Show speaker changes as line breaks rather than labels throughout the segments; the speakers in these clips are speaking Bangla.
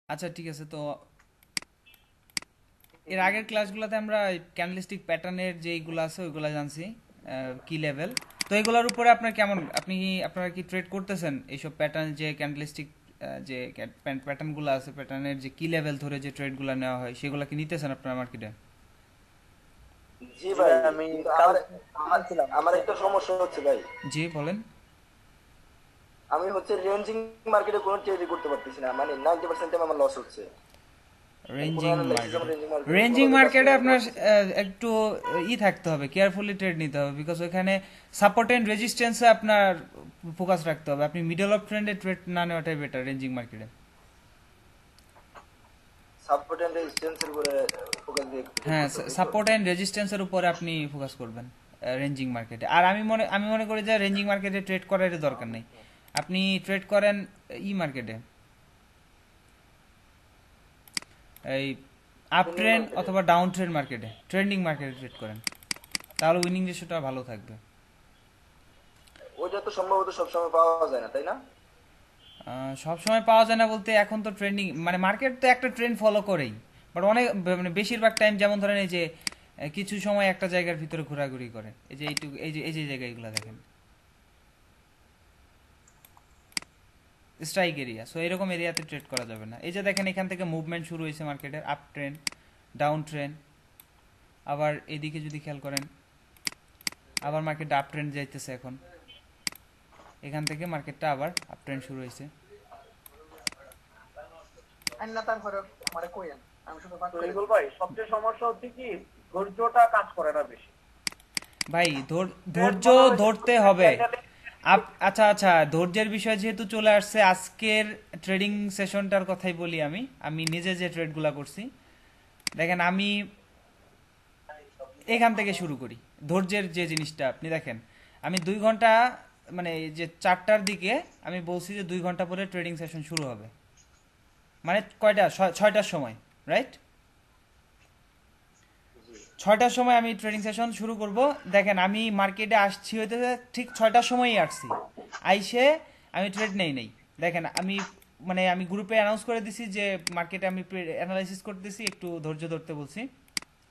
আচ্ছা ঠিক আছে। তো এর আগের ক্লাসগুলোতে আমরা ক্যান্ডেলস্টিক প্যাটার্নের যেইগুলো আছে ওইগুলো জানছি, কি লেভেল। তো এগুলোর উপরে আপনার কেমন, আপনারা কি ট্রেড করতেছেন এইসব প্যাটার্ন, যে ক্যান্ডেলস্টিক যে প্যাটার্নগুলো আছে, প্যাটার্নের যে কি লেভেল ধরে যে ট্রেডগুলো নেওয়া হয় সেগুলো কি নিতেছেন আপনারা মার্কেটে?
জি
জি
ভাই,
ভাই, আমি
কিন্তু
কাল
আমার
শুনছিলাম
আমার
বুঝছেন।
একটা সমস্যা হচ্ছে ভাই।
জি বলেন।
আমি রেঞ্জিং মার্কেটে কোনো ট্রেডই করতে পারতেছি না, মানে 90% টাইম আমার লস হচ্ছে। মানে কোনো
রেঞ্জিং
অ্যানালাইসিস আমার
মার্কেটে
রেঞ্জিং মার্কেটে
রেঞ্জিং
কোনোভাবে কাজ
মার্কেটে
করে নিতে
আপনার
পারতেছি না।
একটু থাকতে হবে, কেয়ারফুলি ট্রেড নিতে হবে, বিকজ ওখানে সাপোর্ট এন্ড রেজিস্ট্যান্সে আপনার ফোকাস রাখতে হবে। আপনি মিডল অফ ট্রেন্ডে ট্রেড না নেওয়াটাই বেটার রেঞ্জিং মার্কেটে।
সাপোর্ট এন্ড রেজিস্ট্যান্সের উপরে ফোকাস দিয়ে ট্রেড
হ্যাঁ,
করতে হবে, তাই তো?
সাপোর্ট এন্ড রেজিস্ট্যান্সের উপরে আপনি ফোকাস করবেন রেঞ্জিং মার্কেটে। আর আমি মনে করি যে রেঞ্জিং মার্কেটে ট্রেড করার দরকার নেই। আপনি ট্রেড করেন মার্কেটে, এই আপ
ট্রেন্ডিং
ট্রেন্ড
মার্কেটে
অথবা ডাউন ট্রেন্ড মার্কেটে, ট্রেন্ডিং মার্কেটে ট্রেড করেন, তাহলে উইনিং রেশিওটা ভালো থাকবে।
ওইটা তো সম্ভবত সবসময় পাওয়া যায় না, তাই না?
সব সময় পাওয়া যায় না বলতে, এখন তো ট্রেন্ডিং মানে মার্কেট তো একটা ট্রেন্ড ফলো করেই, বাট অনেক মানে বেশিরভাগ টাইম যেমন ধরেন এই যে কিছু সময় একটা জায়গার ভিতরে ঘোরাঘুরি করে, এই যে এইটুকু এই যে জায়গাগুলো দেখেন, স্ট্রাইক এরিয়া। সো এরকম এরিয়াতে ট্রেড করা যাবে না। এই যে দেখেন এখান থেকে মুভমেন্ট শুরু হয়েছে মার্কেটের, আপ ট্রেন্ড, ডাউন ট্রেন্ড, আবার এদিকে যদি খেয়াল করেন আবার মার্কেট আপ ট্রেন্ড যাইতেছে এখন, এখান থেকে মার্কেটটা আবার আপ ট্রেন্ড শুরু হয়েছে।
আইনা তারপরে আমারে কইেন, আমি শুধু বাদ
তো
করে
ইগল
দিই।
ভাই, সবচেয়ে সমস্যা হচ্ছে কি, ধৈর্যটা কাজ করে না বেশি।
ভাই
ট্রেড
ধৈর্য
মনে হয় যে
ধরতে
প্রত্যেক
হবে।
ক্যান্ডেলে
আচ্ছা আচ্ছা, ধৈর্যের বিষয় যেহেতু চলে আসছে, আজকের ট্রেডিং সেশনটার কথাই বলি। আমি নিজে যে ট্রেডগুলো করছি, দেখেন আমি এখান থেকে শুরু করি। ধৈর্যের যে জিনিসটা আপনি দেখেন, আমি 2 ঘন্টা, মানে এই যে 4টার দিকে আমি বলছি যে 2 ঘন্টা পরে ট্রেডিং সেশন শুরু হবে, মানে কয়টা, 6টার সময়, রাইট? 6টার সময় আমি ট্রেডিং সেশন শুরু করব। দেখেন আমি মার্কেটে আসছি হইতে ঠিক 6টার সময়ই আসছি, আইসে আমি ট্রেড নেই। দেখেন আমি গ্রুপে অ্যানাউন্স করে দিছি যে মার্কেটে আমি অ্যানালাইসিস করতেছি, একটু ধৈর্য ধরতে বলছি।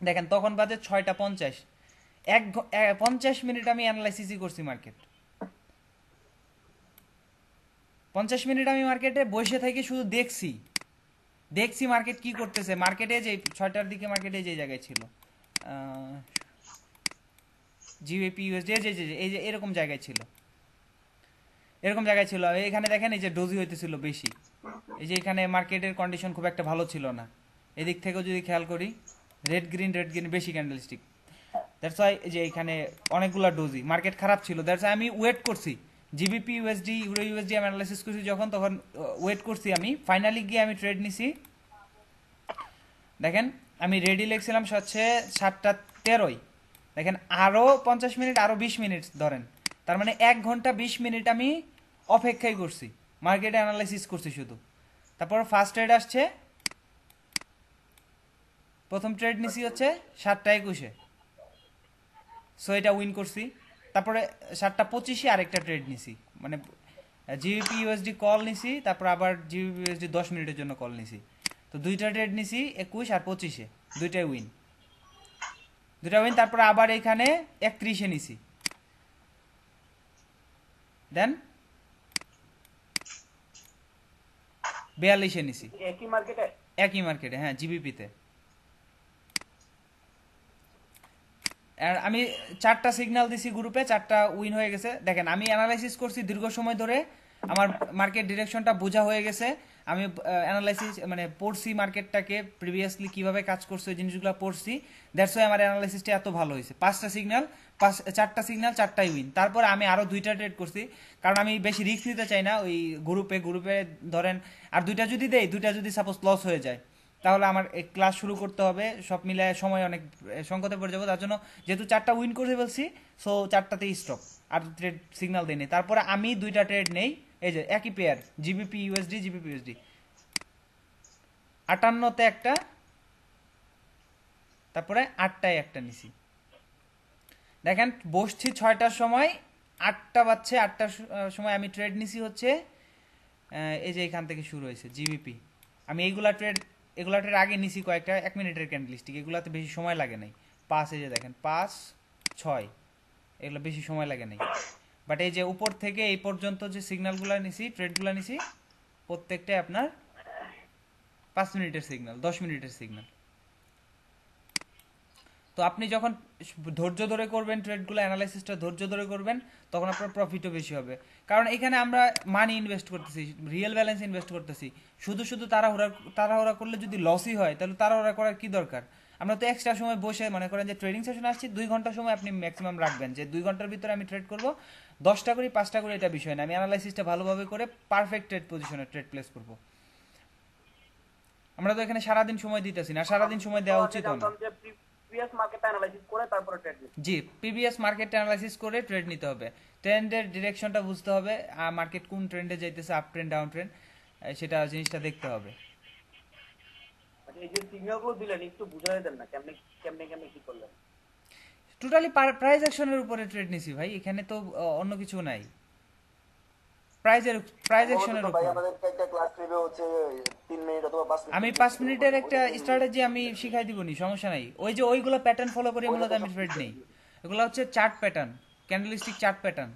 দেখেন তখন বাজে 6টা 50, 50 মিনিট আমি অ্যানালাইসিসই করছি মার্কেট। 50 মিনিট আমি মার্কেটে বসে থেকে শুধু দেখছি দেখছি মার্কেট কি করতেছে। মার্কেটে যে 6টার দিকে মার্কেটে যে জায়গায় ছিল, জিবিপি ইউএসডি, এই যে এরকম জায়গায় ছিল, এখানে দেখেন এই যে ডোজি হইতেছিল বেশি। এই যে এখানে মার্কেটের কন্ডিশন খুব একটা ভালো ছিল না। এদিক থেকেও যদি খেয়াল করি, রেড গ্রিন বেশি ক্যান্ডেলস্টিক। দ্যাটস ওয়াই যে এখানে অনেকগুলা ডোজি, মার্কেট খারাপ ছিল। দ্যাটস ওয়াই আমি ওয়েট করছি, জিবিপি ইউএসডি ইউরো ইউএসডি আমি অ্যানালাইসিস করছি যখন, তখন ওয়েট করছি। আমি ফাইনালি গিয়ে আমি ট্রেড নিছি। দেখেন আমি রেডি লেগছিলাম হচ্ছে 7টা 13। দেখেন আরও 50 মিনিট, আরও 20 মিনিট ধরেন, তার মানে 1 ঘন্টা 20 মিনিট আমি অপেক্ষাই করছি, মার্কেটে অ্যানালাইসিস করছি শুধু। তারপর ফার্স্ট ট্রেড আসছে, প্রথম ট্রেড নিছি হচ্ছে 7টা 21। সো এটা উইন করছি। তারপরে 7টা 25-এ আরেকটা ট্রেড নিছি, মানে জিবিপি ইউএসডি কল নিছি, তারপর আবার জিবিপি ইউএসডি 10 মিনিটের জন্য কল নিছি। তো দুইটা ট্রেড নিছি 21 আর 25-এ, দুইটাই উইন, তারপরে আবার এখানে 31-এ নিছি, দেন 42-এ নিছি,
একই মার্কেটে।
একই মার্কেটে, হ্যাঁ জিবিপিতে। আর আমি 4টা সিগন্যাল দিছি গ্রুপে, 4টা উইন হয়ে গেছে। দেখেন আমি অ্যানালাইসিস করছি দীর্ঘ সময় ধরে, আমার মার্কেট ডিরেকশনটা বোঝা হয়ে গেছে। আমি অ্যানালাইসিস মানে পড়ছি মার্কেটটাকে প্রিভিয়াসলি কিভাবে কাজ করছে, ওই জিনিসগুলো পড়ছি। দ্যাটস ওয়াই আমার অ্যানালাইসিসটা এত ভালো হয়েছে। 4টা সিগন্যাল 4টাই উইন। তারপরে আমি আরও 2টা ট্রেড করছি, কারণ আমি বেশি রিস্ক নিতে চাই না। ওই গ্রুপে ধরেন আর 2টা যদি দেই, 2টা যদি সাপোজ লস হয়ে যায়, তাহলে আমার ক্লাস শুরু করতে হবে, সব মিলায় সময় অনেক সংকটে পড়ে যাবো। তার জন্য যেহেতু 4টা উইন করে ফেলছি, সো 4টাতেই স্টপ, আর ট্রেড সিগন্যাল দিইনি। তারপরে আমি 2টা ট্রেড নেই, এই যে একই পেয়ার, জিবিপি ইউএসডি 58-তে একটা, তারপরে 8টায় একটা নিছি। দেখেন বসছি 6টার সময়, 8টা বাজছে, 8টার সময় আমি ট্রেড নিছি হচ্ছে এই যে এখান থেকে শুরু হয়েছে জিবিপি। আমি এগুলা ট্রেড আগে নিছি কয়েকটা 1 মিনিটের ক্যান্ডেলস্টিক, এগুলাতে বেশি সময় লাগে নাই। 5 এই যে দেখেন 5 6 এগুলো বেশি সময় লাগে নাই। বাট এই যে উপর থেকে এই পর্যন্ত যে সিগন্যালগুলো নিছি, ট্রেডগুলো নিছি, প্রত্যেকটাই আপনার 5 মিনিটের সিগন্যাল, 10 মিনিটের সিগন্যাল। তো আপনি যখন ধৈর্য ধরে করবেন ট্রেডগুলো, অ্যানালাইসিসটা ধৈর্য ধরে করবেন, তখন আপনার প্রফিটও বেশি হবে। কারণ এখানে আমরা মানি ইনভেস্ট করতেছি, রিয়েল ব্যালেন্স ইনভেস্ট করতেছি। শুধু শুধু তাড়াহুড়া করলে যদি লসই হয়, তাহলে তাড়াহুড়া করার কি দরকার? আমরা তো এক্সট্রা সময় বসে মনে করেন যে ট্রেডিং সেশনে আসছি, 2 ঘন্টা সময় আপনি ম্যাক্সিমাম রাখবেন, যে 2 ঘন্টার ভিতরে আমি ট্রেড করব, 10টা করি 5টা করি এটা বিষয় না, আমি অ্যানালাইসিসটা ভালোভাবে করে পারফেক্ট ট্রেড পজিশনে ট্রেড প্লেস করব। আমরা তো এখানে সারাদিন সময় দিতেছি না, সারাদিন সময় দেওয়া উচিত না।
প্রিভিয়াস মার্কেট অ্যানালাইসিস করে তারপরে ট্রেড নিতে।
জি, প্রিভিয়াস মার্কেট অ্যানালাইসিস করে ট্রেড নিতে হবে, ট্রেন্ডের ডিরেকশনটা বুঝতে হবে, আর মার্কেট কোন ট্রেন্ডে যাইতেছে, আপ ট্রেন্ড ডাউন ট্রেন্ড, সেটা জিনিসটা দেখতে হবে।
আচ্ছা, এই যে সিগন্যালগুলো দিলেন একটু বুঝাই দেন না, কেমনে কেমনে কেমনে কি করলেন?
টোটালি প্রাইস অ্যাকশনের উপরে ট্রেড নিছি ভাই, এখানে তো অন্য কিছু নাই, প্রাইস অ্যাকশনের
তো ভাই
উপর।
আমাদেরকে একটা ক্লাস নেবে হচ্ছে 3 মিনিট অথবা 5 মিনিট।
আমি 5 মিনিটের একটা স্ট্র্যাটেজি আমি শিখাই দিবনি, সমস্যা নাই। ওই যে ওইগুলো প্যাটার্ন ফলো করে মূলত আমি ট্রেড নেই। এগুলো হচ্ছে chart pattern, candlestick chart pattern.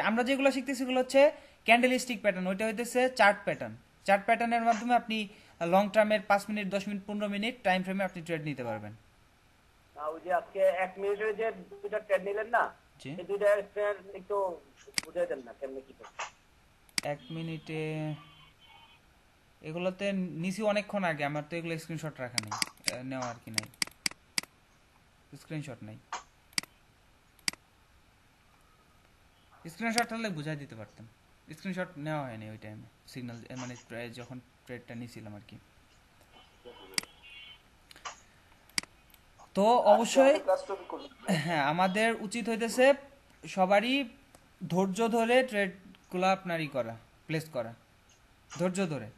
আমরা যেগুলো শিখতেছি সেগুলো হচ্ছে ক্যান্ডেলস্টিক প্যাটার্ন, ওইটা হইতেছে চার্ট প্যাটার্ন। চার্ট প্যাটার্নের মাধ্যমে আপনি লং টার্মের 5 মিনিট 10 মিনিট 15 মিনিট টাইম ফ্রেমে আপনি ট্রেড নিতে পারবেন।
ওই যে আজকে 1 মিনিটের যে দুইটা ট্রেড নিলেন না,
জি,
এই দুইটা ট্রেড একটু বুঝাই দেন না কেমনে কি করছেন।
1 মিনিটে এগুলোতে নিছি অনেকক্ষণ আগে, আমার তো এগুলো স্ক্রিনশট রাখা নেই, নেওয়া আর কি নাই, স্ক্রিনশট নাই। স্ক্রিনশট তাহলে বুঝাই দিতে পারতাম, স্ক্রিনশট নেওয়া হয়নি ওই টাইমে, সিগন্যাল মানে যখন ট্রেডটা নিয়েছিলাম আর কি। তো অবশ্যই হ্যাঁ, আমাদের উচিত হইতেছে সবারই ধৈর্য ধরে ট্রেডগুলো আপনারই করা, প্লেস করা, ধৈর্য ধরে।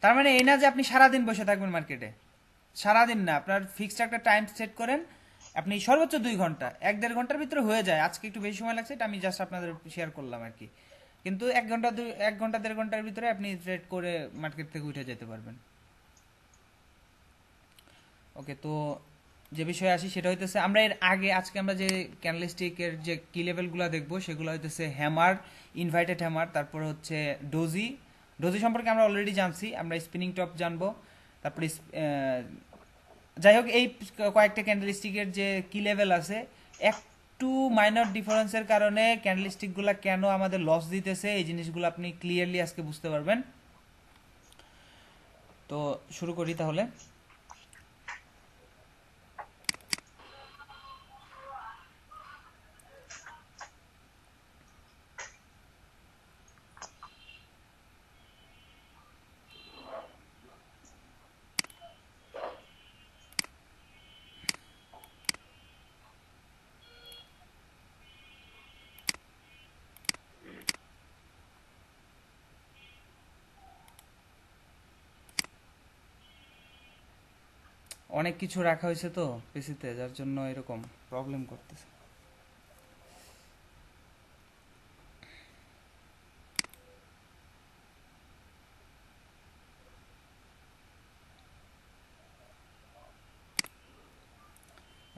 তার মানে এই না যে আপনি সারাদিন বসে থাকবেন মার্কেটে, সারাদিন না, আপনার ফিক্সড একটা টাইম সেট করেন, আপনি সর্বোচ্চ 2 ঘন্টা 1-1.5 ঘন্টার ভিতরে হয়ে যায়। আজকে একটু বেশি সময় লাগছে, এটা আমি জাস্ট আপনাদের শেয়ার করলাম আর কি। কিন্তু 1 ঘন্টা 1.5 ঘন্টার ভিতরে আপনি ট্রেড করে মার্কেট থেকে উঠে যেতে পারবেন। ওকে, তো যে বিষয়ে আসি সেটা হইতেছে, আমরা এর আগে আজকে আমরা যে ক্যান্ডেলস্টিকের যে কি লেভেলগুলো দেখবো সেগুলো হইতেছে হ্যামার, ইনভাইটেড হ্যামার, তারপর হচ্ছে ডোজি। ডোজি সম্পর্কে আমরা অলরেডি জানছি, আমরা স্পিনিং টপ জানবো, তারপরে যাই হোক এই কয়েকটা ক্যান্ডেলস্টিকের যে কি লেভেল আছে, একটু মাইনর ডিফারেন্সের কারণে ক্যান্ডেলস্টিকগুলো কেন আমাদের লস দিতেছে, এই জিনিসগুলো আপনি ক্লিয়ারলি আজকে বুঝতে পারবেন। তো শুরু করি তাহলে। অনেক কিছু রাখা হয়েছে তো পিসিতে, যার জন্য এরকম প্রবলেম করতেছে।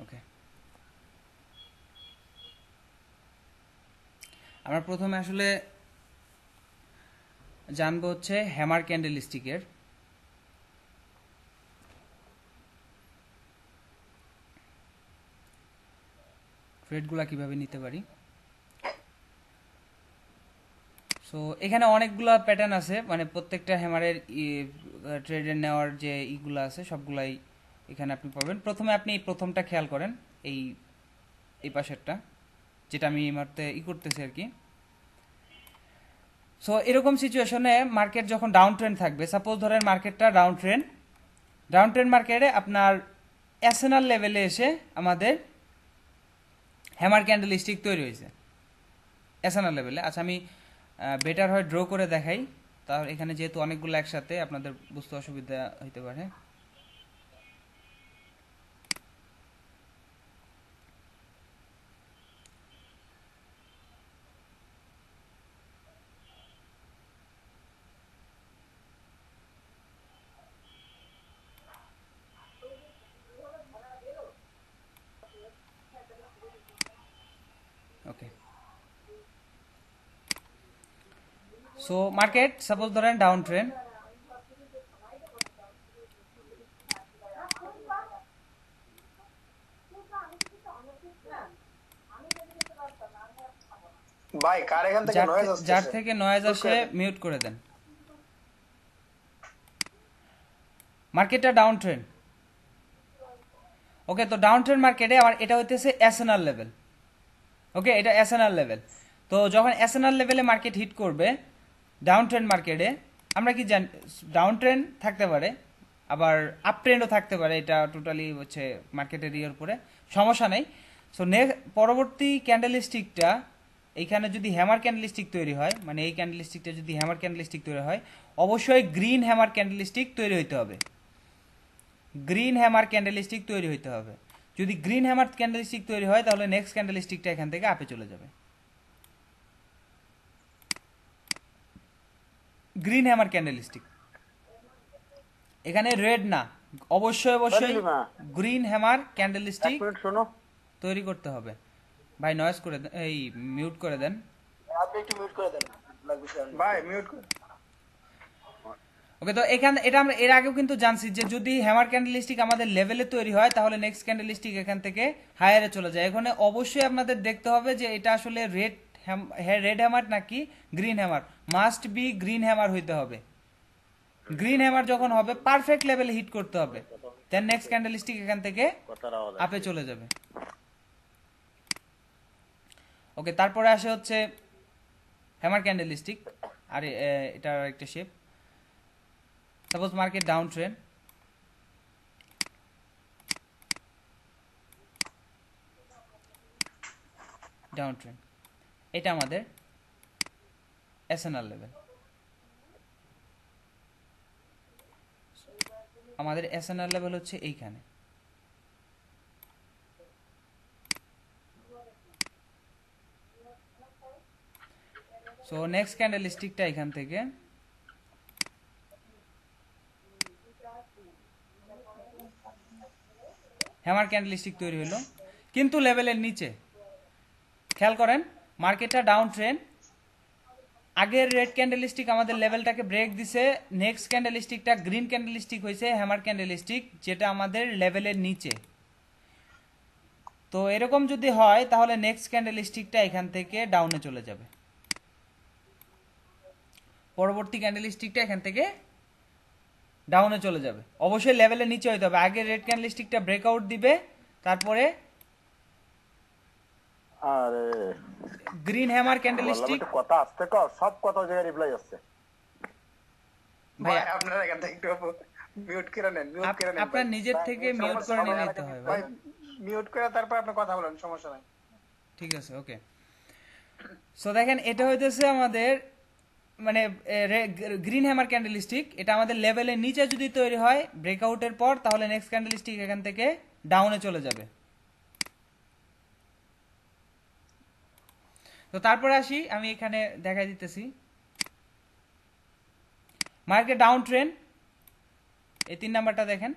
ওকে, আমরা প্রথমে আসলে জানবো হচ্ছে হ্যামার ক্যান্ডেলস্টিকের। ট্রেডগুলা কিভাবে নিতে পারি। সো এখানে অনেকগুলো প্যাটার্ন আছে, মানে প্রত্যেকটা হ্যামারের ট্রেডের নেওয়ার যে ইগুলো আছে সবগুলাই এখানে আপনি পাবেন। প্রথমে আপনি এই প্রথমটা খেয়াল করেন, এই এই পাশেরটা, যেটা আমি এই মুহূর্তে করতেছি আর কি। সো এরকম সিচুয়েশনে মার্কেট যখন ডাউন ট্রেন্ড থাকবে, সাপোজ ধরেন মার্কেটটা ডাউন ট্রেন্ড মার্কেটে আপনার এসএনআর লেভেলে এসে আমাদের হ্যামার ক্যান্ডেলস্টিক তৈরি হয়েছে এসএনআর লেভেলে। আচ্ছা, আমি বেটার হয় ড্র করে দেখাই, তাহলে এখানে যেহেতু অনেকগুলো একসাথে আপনাদের বুঝতে অসুবিধা হইতে পারে। সো মার্কেট সাপোজ ধরেন ডাউন ট্রেন্ড,
ভাই কার এখান থেকে নয়েজ
যার
আসছে?
থেকে নয়েজ আসে মিউট করে দেন। মার্কেটটা ডাউন ট্রেন্ড, ওকে। তো ডাউন ট্রেন্ড মার্কেটে আমার এটা হইতেছে এসএনআর লেভেল, ওকে, এটা এসএনআর লেভেল। তো যখন এসএনআর লেভেলে মার্কেট হিট করবে ডাউন ট্রেন্ড মার্কেটে, আমরা কি জানি ডাউন ট্রেন্ড থাকতে পারে, আবার আপ ট্রেন্ডও থাকতে পারে, এটা টোটালি হচ্ছে মার্কেটের ইয়ের উপরে, সমস্যা নেই। সো পরবর্তী ক্যান্ডেলস্টিকটা এইখানে যদি হ্যামার ক্যান্ডেলস্টিক তৈরি হয়, মানে এই ক্যান্ডেলস্টিকটা যদি হ্যামার ক্যান্ডেলস্টিক তৈরি হয়, অবশ্যই গ্রিন হ্যামার ক্যান্ডেলস্টিক তৈরি হইতে হবে, গ্রিন হ্যামার ক্যান্ডেলস্টিক তৈরি হইতে হবে। যদি গ্রিন হ্যামার ক্যান্ডেলস্টিক তৈরি হয় তাহলে নেক্সট ক্যান্ডেলস্টিকটা এখান থেকে আপে চলে যাবে। গ্রিন হ্যামার ক্যান্ডেলস্টিক, এখানে রেড না, অবশ্যই অবশ্যই গ্রিন হ্যামার ক্যান্ডেলস্টিক
শোনো,
তৈরি করতে হবে। ভাই নয়েজ করে দেন, এই মিউট করে দেন।
আপনি একটু মিউট করে দেন, লাগবে শাওন ভাই মিউট করে।
ওকে, তো এখানে এটা আমরা এর আগেও কিন্তু জানছি যে যদি হ্যামার ক্যান্ডেলস্টিক আমাদের লেভেলে তৈরি হয় তাহলে নেক্সট ক্যান্ডেলস্টিক এখান থেকে হায়ারে চলে যায়। এখানে অবশ্যই আপনাদের দেখতে হবে যে এটা আসলে রেড হ্যামার নাকি green hammer, must be green hammer হইতে হবে। গ্রিন হ্যামার যখন হবে পারফেক্ট লেভেলে হিট করতে হবে, দেন নেক্সট ক্যান্ডেলস্টিক এখান থেকে আপে চলে যাবে। ওকে, তারপরে আসে হচ্ছে হ্যামার ক্যান্ডেলস্টিক, আর এটা একটা shape. Suppose market down trend, down trend, এটা আমাদের এসএনআর লেভেল। আমাদের এসএনআর লেভেল হচ্ছে এইখানে। সো নেক্সট ক্যান্ডেলস্টিকটা এখান থেকে হ্যামার ক্যান্ডেলস্টিক তৈরি হলো, কিন্তু লেভেলের নিচে। খেয়াল করেন মার্কেটটা ডাউন ট্রেন্ড, আগের রেড ক্যান্ডেলস্টিক আমাদের লেভেলটাকে ব্রেক দিছে, নেক্সট ক্যান্ডেলস্টিকটা গ্রিন ক্যান্ডেলস্টিক হয়েছে হ্যামার ক্যান্ডেলস্টিক, যেটা আমাদের লেভেলের নিচে। তো এরকম যদি হয় তাহলে নেক্সট ক্যান্ডেলস্টিকটা এখান থেকে ডাউনে চলে যাবে, পরবর্তী ক্যান্ডেলস্টিকটা এখান থেকে ডাউনে চলে যাবে। অবশ্যই লেভেলের নিচে হইতে হবে, আগে রেড ক্যান্ডেলস্টিকটা ব্রেকআউট দিবে, তারপরে
আরে
গ্রিন হ্যামার ক্যান্ডেলস্টিক।
কথা আসতে কর, সব কথা জায়গায় রিপ্লাই আসছে।
ভাই
আপনারা এখান থেকে একটু মিউট করে নেন, মিউট করে নেন।
আপনার নিজের থেকে মিউট করে নিতে হয় ভাই,
মিউট করে তারপর আপনি কথা বলেন, সমস্যা নাই।
ঠিক আছে, ওকে। সো দেখেন এটা হইতেছে আমাদের মানে গ্রিন হ্যামার ক্যান্ডেলস্টিক, এটা আমাদের লেভেলের নিচে যদি তৈরি হয় ব্রেকআউটের পর, তাহলে নেক্সট ক্যান্ডেলস্টিক এখান থেকে ডাউনে চলে যাবে। তো তারপরে আসি, আমি এখানে দেখাই দিতেছি মার্কেট ডাউন ট্রেন্ড, এই 3 নাম্বারটা দেখেন।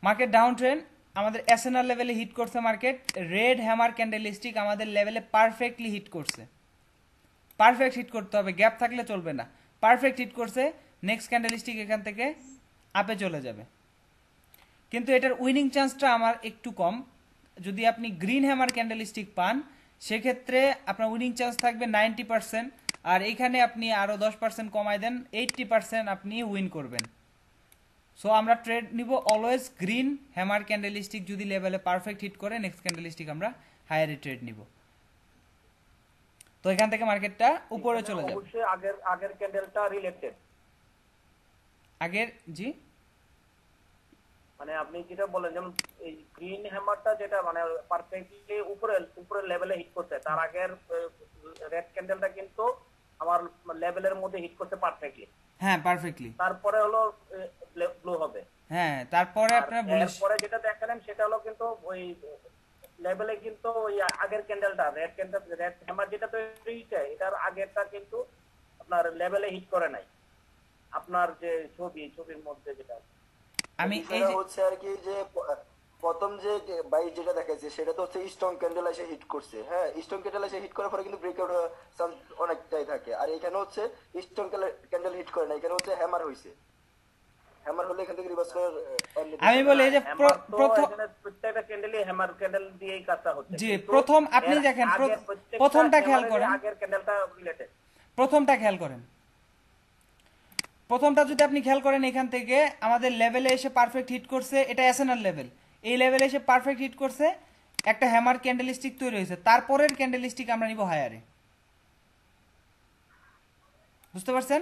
মার্কেট ডাউন ট্রেন্ড আমাদের এসএনআর লেভেলে হিট করছে, মার্কেট রেড হ্যামার ক্যান্ডেলস্টিক আমাদের লেভেলে পারফেক্টলি হিট করছে। পারফেক্ট হিট করতে হবে, গ্যাপ থাকলে চলবে না। পারফেক্ট হিট করছে, নেক্সট ক্যান্ডেলস্টিক এখান থেকে আপে চলে যাবে। কিন্তু এটার উইনিং চান্সটা আমার একটু কম। যদি আপনি গ্রিন হ্যামার ক্যান্ডেলস্টিক পান সেক্ষেত্রে আপনার উইনিং চান্স থাকবে 90%, আর এইখানে আপনি আরও 10% কমায় দেন, 80% আপনি উইন করবেন। সো আমরা ট্রেড নিব অলওয়েজ গ্রিন হ্যামার ক্যান্ডেলস্টিক, যদি লেভেলে পারফেক্ট হিট করে নেক্সট ক্যান্ডেলস্টিক আমরা হায়ারে ট্রেড নিব। তো এখান থেকে মার্কেটটা উপরে চলে যাবে।
অবশ্যই আগের ক্যান্ডেলটা রিলেটেড,
আগের জি
মানে আপনি যেটা বলেন, যেমন এই গ্রিন হ্যামারটা যেটা মানে পারফেক্টলি উপরের লেভেলে হিট করছে, তার আগের রেড ক্যান্ডেলটা কিন্তু আমার লেভেলের মধ্যে হিট করছে পারফেক্টলি।
হ্যাঁ, পারফেক্টলি।
তারপরে হলো ব্লু হবে।
হ্যাঁ, তারপরে আপনার বুলিশ।
পরে যেটা দেখালেন সেটা হলো কিন্তু ওই লেভেলে কিন্তু ওই আগের ক্যান্ডেলটা রেড হ্যামার যেটা তৈরি হয়েছে, এটার আগেরটা কিন্তু আপনার লেভেলে হিট করে নাই। আপনার যে ছবির মধ্যে যেটা
আমি এই যে
হচ্ছে আর কি যে প্রথম যে ভাই যেটা দেখাইছে সেটা তো হচ্ছে স্ট্রং ক্যান্ডেল এসে হিট করছে, হ্যাঁ স্ট্রং ক্যান্ডেল এসে হিট করার পরে কিন্তু ব্রেকআউট হওয়ার চান্স অনেকটাই থাকে। আর এখানে হচ্ছে স্ট্রং ক্যান্ডেল হিট করে না, এখানে হচ্ছে হ্যামার হইছে, হ্যামার হলে এখান থেকে রিভার্স করার
আমি বলি এই যে
হ্যামার তো
প্রথম,
এখানে প্রত্যেকটা ক্যান্ডেলই হ্যামার ক্যান্ডেল দিয়েই কাজটা হচ্ছে।
জি
কিন্তু
প্রথম আপনি
এর
দেখেন
আগের প্রত্যেকটা
প্রথমটা খেয়াল
hammer-এর
করেন,
আগের ক্যান্ডেলটা রিলেটেড।
প্রথমটা খেয়াল করেন, প্রথমটা যদি আপনি খেয়াল করেন এখান থেকে আমাদের লেভেলে এসে পারফেক্ট হিট করছে, এটা এসএনআর লেভেল, এই লেভেলে এসে পারফেক্ট হিট করছে, একটা হ্যামার ক্যান্ডেলস্টিক তৈরি হয়েছে, তারপরের ক্যান্ডেলস্টিক আমরা নিব হায়ারে, বুঝতে পারছেন?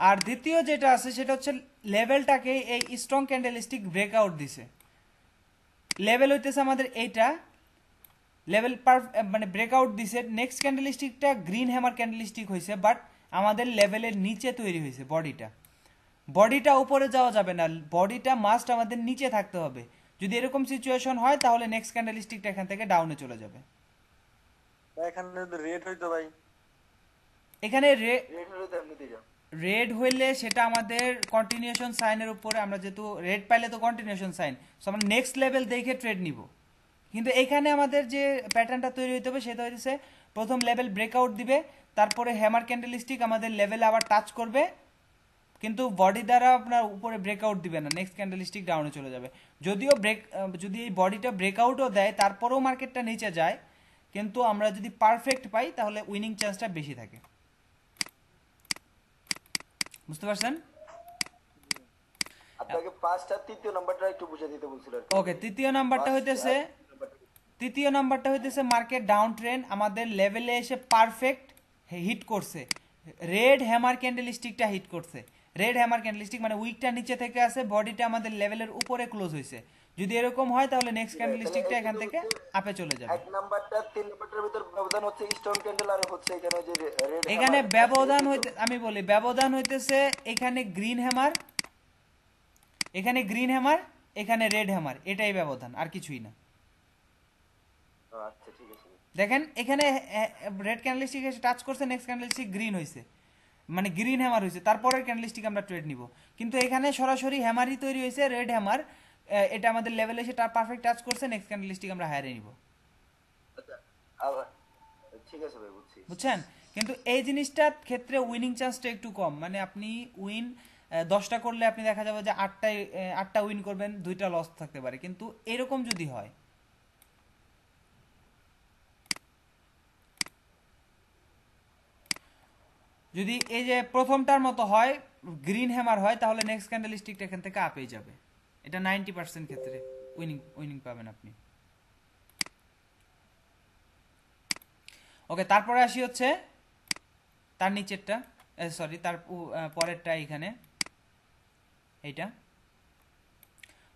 আর দ্বিতীয় যেটা আছে সেটা হচ্ছে লেভেলটাকে এই স্ট্রং ক্যান্ডেলস্টিক ব্রেকআউট দিছে, লেভেল হইতেছে আমাদের এইটা, লেভেল মানে ব্রেকআউট দিছে, নেক্সট ক্যান্ডেলস্টিকটা গ্রিন হ্যামার ক্যান্ডেলস্টিক হয়েছে, বাট আমাদের লেভেলের নিচে তৈরি হয়েছে বডিটা উপরে যাওয়া যাবে না, বডিটা মাস্ট আমাদের নিচে থাকতে হবে। যদি এরকম সিচুয়েশন হয় তাহলে নেক্সট ক্যান্ডেলস্টিকটা এখান থেকে ডাউনে চলে যাবে।
এখানে যদি রেড হইতো ভাই,
এখানে
রেড হলে তো এমনিতেই যাও।
রেড হইলে সেটা আমাদের কন্টিনিউশন সাইনের উপরে, আমরা যেহেতু রেড পাইলে তো কন্টিনিউশন সাইন, সো আমরা নেক্সট লেভেল দেখে ট্রেড নিব। কিন্তু এখানে আমাদের যে প্যাটার্নটা তৈরি হইতে হবে সেটা হচ্ছে প্রথম লেভেল ব্রেকআউট দিবে, তারপরে হ্যামার ক্যান্ডেলস্টিক আমাদের লেভেলে আবার টাচ করবে, কিন্তু বডি দ্বারা আপনার উপরে ব্রেকআউট দিবে না, নেক্সট ক্যান্ডেলস্টিক ডাউনে চলে যাবে। যদিও যদি এই বডিটা ব্রেকআউটও দেয় তারপরেও মার্কেটটা নিচে যায়, কিন্তু আমরা যদি পারফেক্ট পাই তাহলে উইনিং চান্সটা বেশি থাকে, বুঝতে পারছেন?
আপনাকে ফার্স্ট আর তৃতীয় নাম্বারটা একটু বুঝে দিতে বলছিল আর কি।
ওকে, তৃতীয় নাম্বারটা হইতেছে মার্কেট ডাউন ট্রেন্ড, আমাদের লেভেলে এসে পারফেক্ট হিট করছে, রেড হ্যামার ক্যান্ডেলস্টিকটা হিট করছে, রেড হ্যামার ক্যান্ডেলস্টিক মানে উইকটা নিচে থেকে আছে, বডিটা আমাদের লেভেলের উপরে ক্লোজ হয়েছে। যদি এরকম হয় তাহলে নেক্সট ক্যান্ডেলস্টিকটা এখান থেকে আপে চলে যাবে।
এক নাম্বারটা তিন নাম্বারটার ভিতর ব্যবধান হচ্ছে স্ট্রং ক্যান্ডেল আর হচ্ছে এখানে যে রেড।
এখানে ব্যবধান হইতে আমি বলি ব্যবধান হইতেছে এখানে গ্রিন হ্যামার, এখানে গ্রিন হ্যামার, এখানে রেড হ্যামার, এটাই ব্যবধান, আর কিছুই না।
আচ্ছা ঠিক আছে।
দেখেন এখানে রেড ক্যান্ডেলস্টিক এসে টাচ করছে, নেক্সট ক্যান্ডেলস্টিক গ্রিন হয়েছে, মানে গ্রিন হ্যামার হয়েছে, তারপরের ক্যান্ডেলস্টিক আমরা ট্রেড নিব। কিন্তু এখানে সরাসরি হ্যামারই তৈরি হয়েছে, রেড হ্যামার, এটা আমাদের লেভেলে এসে পারফেক্ট টাচ করছে, নেক্সট ক্যান্ডেলস্টিক আমরা হায়ারে নিব,
আচ্ছা আবার ঠিক আছে ভাই বুঝছি।
বুঝছেন? কিন্তু এই জিনিসটার ক্ষেত্রে উইনিং চান্সটা একটু কম, মানে আপনি উইন 10টা করলে আপনি দেখা যাবে যে 8টা উইন করবেন, 2টা লস থাকতে পারে, কিন্তু এরকম যদি হয়, যদি এই যে প্রথমটার মতো হয় গ্রিন হ্যামার হয়, তাহলে নেক্সট ক্যান্ডেলস্টিকটা এখান থেকে আপেই যাবে, এটা 90% ক্ষেত্রে উইনিং পাবেন আপনি। ওকে, তারপরে আসি হচ্ছে তার নিচেরটা, সরি তার পরেরটা, এখানে এইটা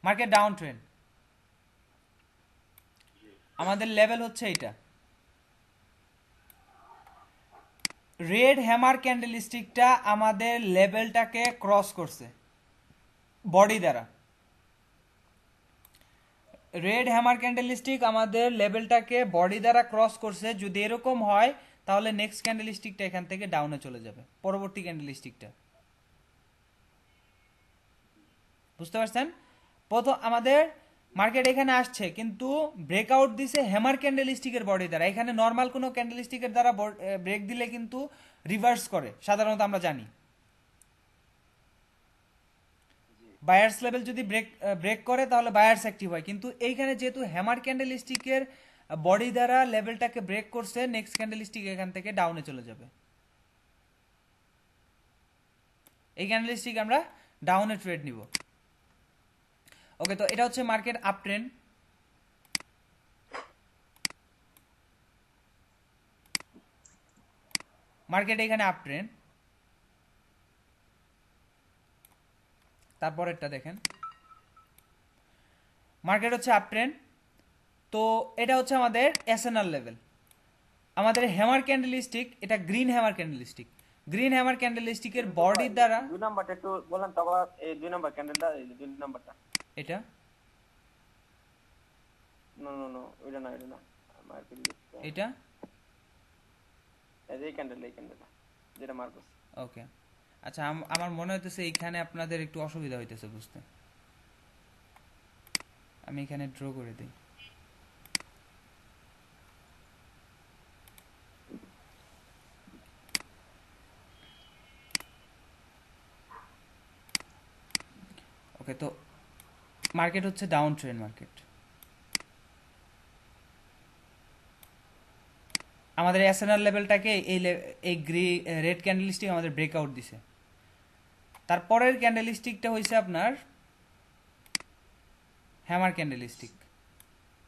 মার্কেট ডাউন ট্রেন্ড, আমাদের লেভেল হচ্ছে এইটা, রেড হ্যামার ক্যান্ডেলস্টিকটা আমাদের লেভেলটাকে ক্রস করছে বডি দ্বারা, রেড হ্যামার ক্যান্ডেলস্টিক আমাদের লেভেলটাকে বডি দ্বারা ক্রস করছে। যদি এরকম হয় তাহলে নেক্সট ক্যান্ডেলস্টিকটা এখান থেকে ডাউনে চলে যাবে, পরবর্তী ক্যান্ডেলস্টিকটা, বুঝতে পারছেন? প্রথম আমাদের মার্কেট এখানে আসছে কিন্তু ব্রেকআউট দিছে হ্যামার ক্যান্ডেলস্টিকের বডি দ্বারা, এখানে নর্মাল কোনো ক্যান্ডেলস্টিকের দ্বারা ব্রেক দিলে কিন্তু রিভার্স করে, সাধারণত আমরা জানি বায়ার্স লেভেল যদি ব্রেক করে তাহলে বায়ার্স অ্যাক্টিভ হয়, কিন্তু এইখানে যেহেতু হ্যামার ক্যান্ডেলস্টিকের বডি দ্বারা লেভেলটাকে ব্রেক করছে, নেক্সট ক্যান্ডেলস্টিক এখান থেকে ডাউনে চলে যাবে, এই ক্যান্ডেলস্টিক আমরা ডাউনে ট্রেড নিব। ওকে, তো এটা হচ্ছে মার্কেট আপ ট্রেন্ড। মার্কেট এখানে আপ ট্রেন্ড, তারপরেরটা দেখেন, মার্কেট হচ্ছে আপ ট্রেন্ড, তো এটা হচ্ছে আমাদের এসএনআর লেভেল, আমাদের হ্যামার ক্যান্ডেলস্টিক, এটা green hammer candlestick, green hammer ক্যান্ডেলস্টিকের বডির দ্বারা,
দুই নাম্বারটা একটু বলেন তো আবার, এই দুই নাম্বার ক্যান্ডেলটা, এই দুই নাম্বারটা,
এটা
নো নো নো ওইটা না, এটা না, মার্কেট
এটা
এই ক্যান্ডেলটা যেটা মার্কস।
ওকে, আচ্ছা আমার মনে হইতেছে এইখানে আপনাদের একটু অসুবিধা হইতেছে বুঝতে, আমি এখানে ড্র করে দিই। ওকে, তো মার্কেট হচ্ছে ডাউন ট্রেন্ড মার্কেট। আমাদের এসএনআর লেভেলটাকে এই রেড ক্যান্ডেলস্টিক আমাদের ব্রেকআউট দিছে। তারপরের ক্যান্ডেলস্টিকটা হয়েছে আপনার হ্যামার ক্যান্ডেলস্টিক,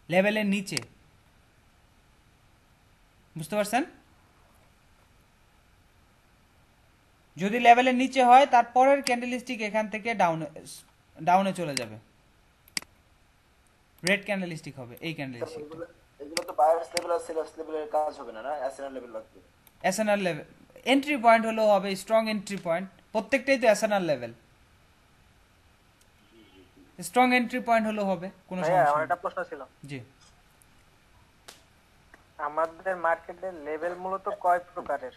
লেভেলের নিচে, বুঝতে পারছেন? যদি লেভেলের নিচে হয় তারপরের ক্যান্ডেলস্টিক এখান থেকে ডাউনে চলে যাবে, রেড ক্যান্ডেলস্টিক হবে এই ক্যান্ডেলস্টিক।
এগুলো তো বায়ার্স লেভেল আর সেলার্স লেভেলের কাজ হবে না, না এসএনআর লেভেল লাগবে।
এসএনআর লেভেল এন্ট্রি পয়েন্ট হলো হবে স্ট্রং এন্ট্রি পয়েন্ট, প্রত্যেকটাই তো SNR level, strong entry point হলো হবে, কোনো
ভাইয়া
সমস্যা
আমার
নেই।
একটা প্রশ্ন ছিল,
জি,
আমাদের মার্কেটের লেভেল মূলত কয় প্রকারের?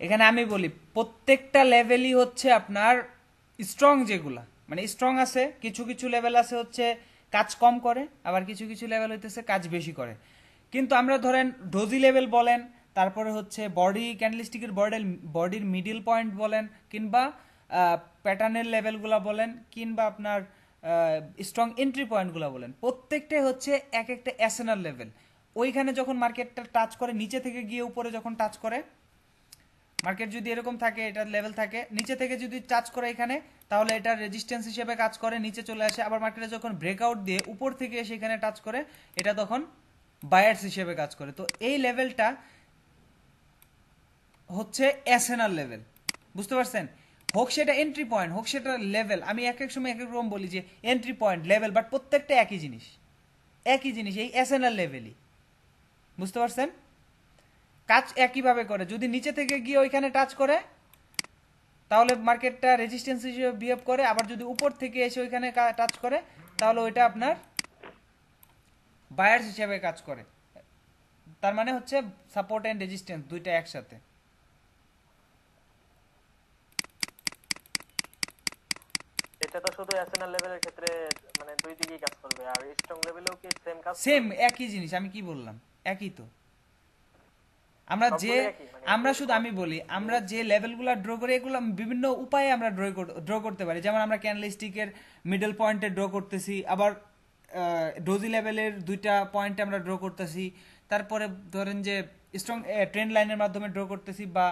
এখানে আমি বলি প্রত্যেকটা লেভেলই হচ্ছে আপনার স্ট্রং, যেগুলা মানে স্ট্রং আছে, কিছু কিছু লেভেল আছে হচ্ছে কাজ কম করে, আবার কিছু কিছু লেভেল হইতেছে কাজ বেশি করে। কিন্তু আমরা ধরেন ডোজি লেভেল বলেন, তারপরে হচ্ছে বডি ক্যান্ডেলস্টিকের বডির মিডিল পয়েন্ট বলেন, কিংবা প্যাটার্নের লেভেলগুলা বলেন, কিংবা আপনার স্ট্রং এন্ট্রি পয়েন্টগুলো বলেন, প্রত্যেকটাই হচ্ছে এক একটা এসএনআর লেভেল। ওইখানে যখন মার্কেটটা টাচ করে, নিচে থেকে গিয়ে উপরে যখন টাচ করে, মার্কেট যদি এরকম থাকে, এটার লেভেল থাকে, নিচে থেকে যদি টাচ করে এখানে, তাহলে এটা রেজিস্ট্যান্স হিসেবে কাজ করে, নিচে চলে আসে। আবার মার্কেটে যখন ব্রেকআউট দিয়ে উপর থেকে এসে এখানে টাচ করে, এটা তখন বায়ার্স হিসেবে কাজ করে। তো এই লেভেলটা হচ্ছে এসএনআর লেভেল, বুঝতে পারছেন? হোক সেটা এন্ট্রি পয়েন্ট, হোক সেটা লেভেল, আমি এক এক সময় এক এক রকম বলি যে এন্ট্রি পয়েন্ট, লেভেল, বাট প্রত্যেকটা একই জিনিস, একই জিনিস, এই এসএনআর লেভেলই, বুঝতে পারছেন? কাজ একইভাবে করে। যদি নিচে থেকে গিয়ে ওইখানে টাচ করে, তাহলে মার্কেটটা রেজিস্ট্যান্স হিসেবে বিহেভ করে। আবার যদি উপর থেকে এসে ওইখানে টাচ করে, তাহলে ওইটা আপনার বায়ার্স হিসেবে কাজ করে। তার মানে হচ্ছে সাপোর্ট এন্ড রেজিস্ট্যান্স দুইটা একসাথে।
এটা তো শুধু এসএনএল লেভেলের ক্ষেত্রে মানে দুই দিকেই কাজ করবে, আর স্ট্রং লেভেলেও কি সেম কাজ
সেম
করবে?
একই জিনিস, আমি কি বললাম, একই তো। আমরা যে
সবগুলো একই, মানে
আমরা শুধু আমি বলি, আমরা যে লেভেলগুলো ড্র করি, এগুলো বিভিন্ন উপায়ে আমরা ড্র করতে পারি। যেমন আমরা ক্যান্ডেলস্টিকের মিডল পয়েন্টে ড্র করতেছি, আবার ডোজি লেভেলের দুইটা পয়েন্টে আমরা ড্র করতেছি, তারপরে ধরেন যে স্ট্রং ট্রেন্ড লাইনের মাধ্যমে ড্র করতেছি, বা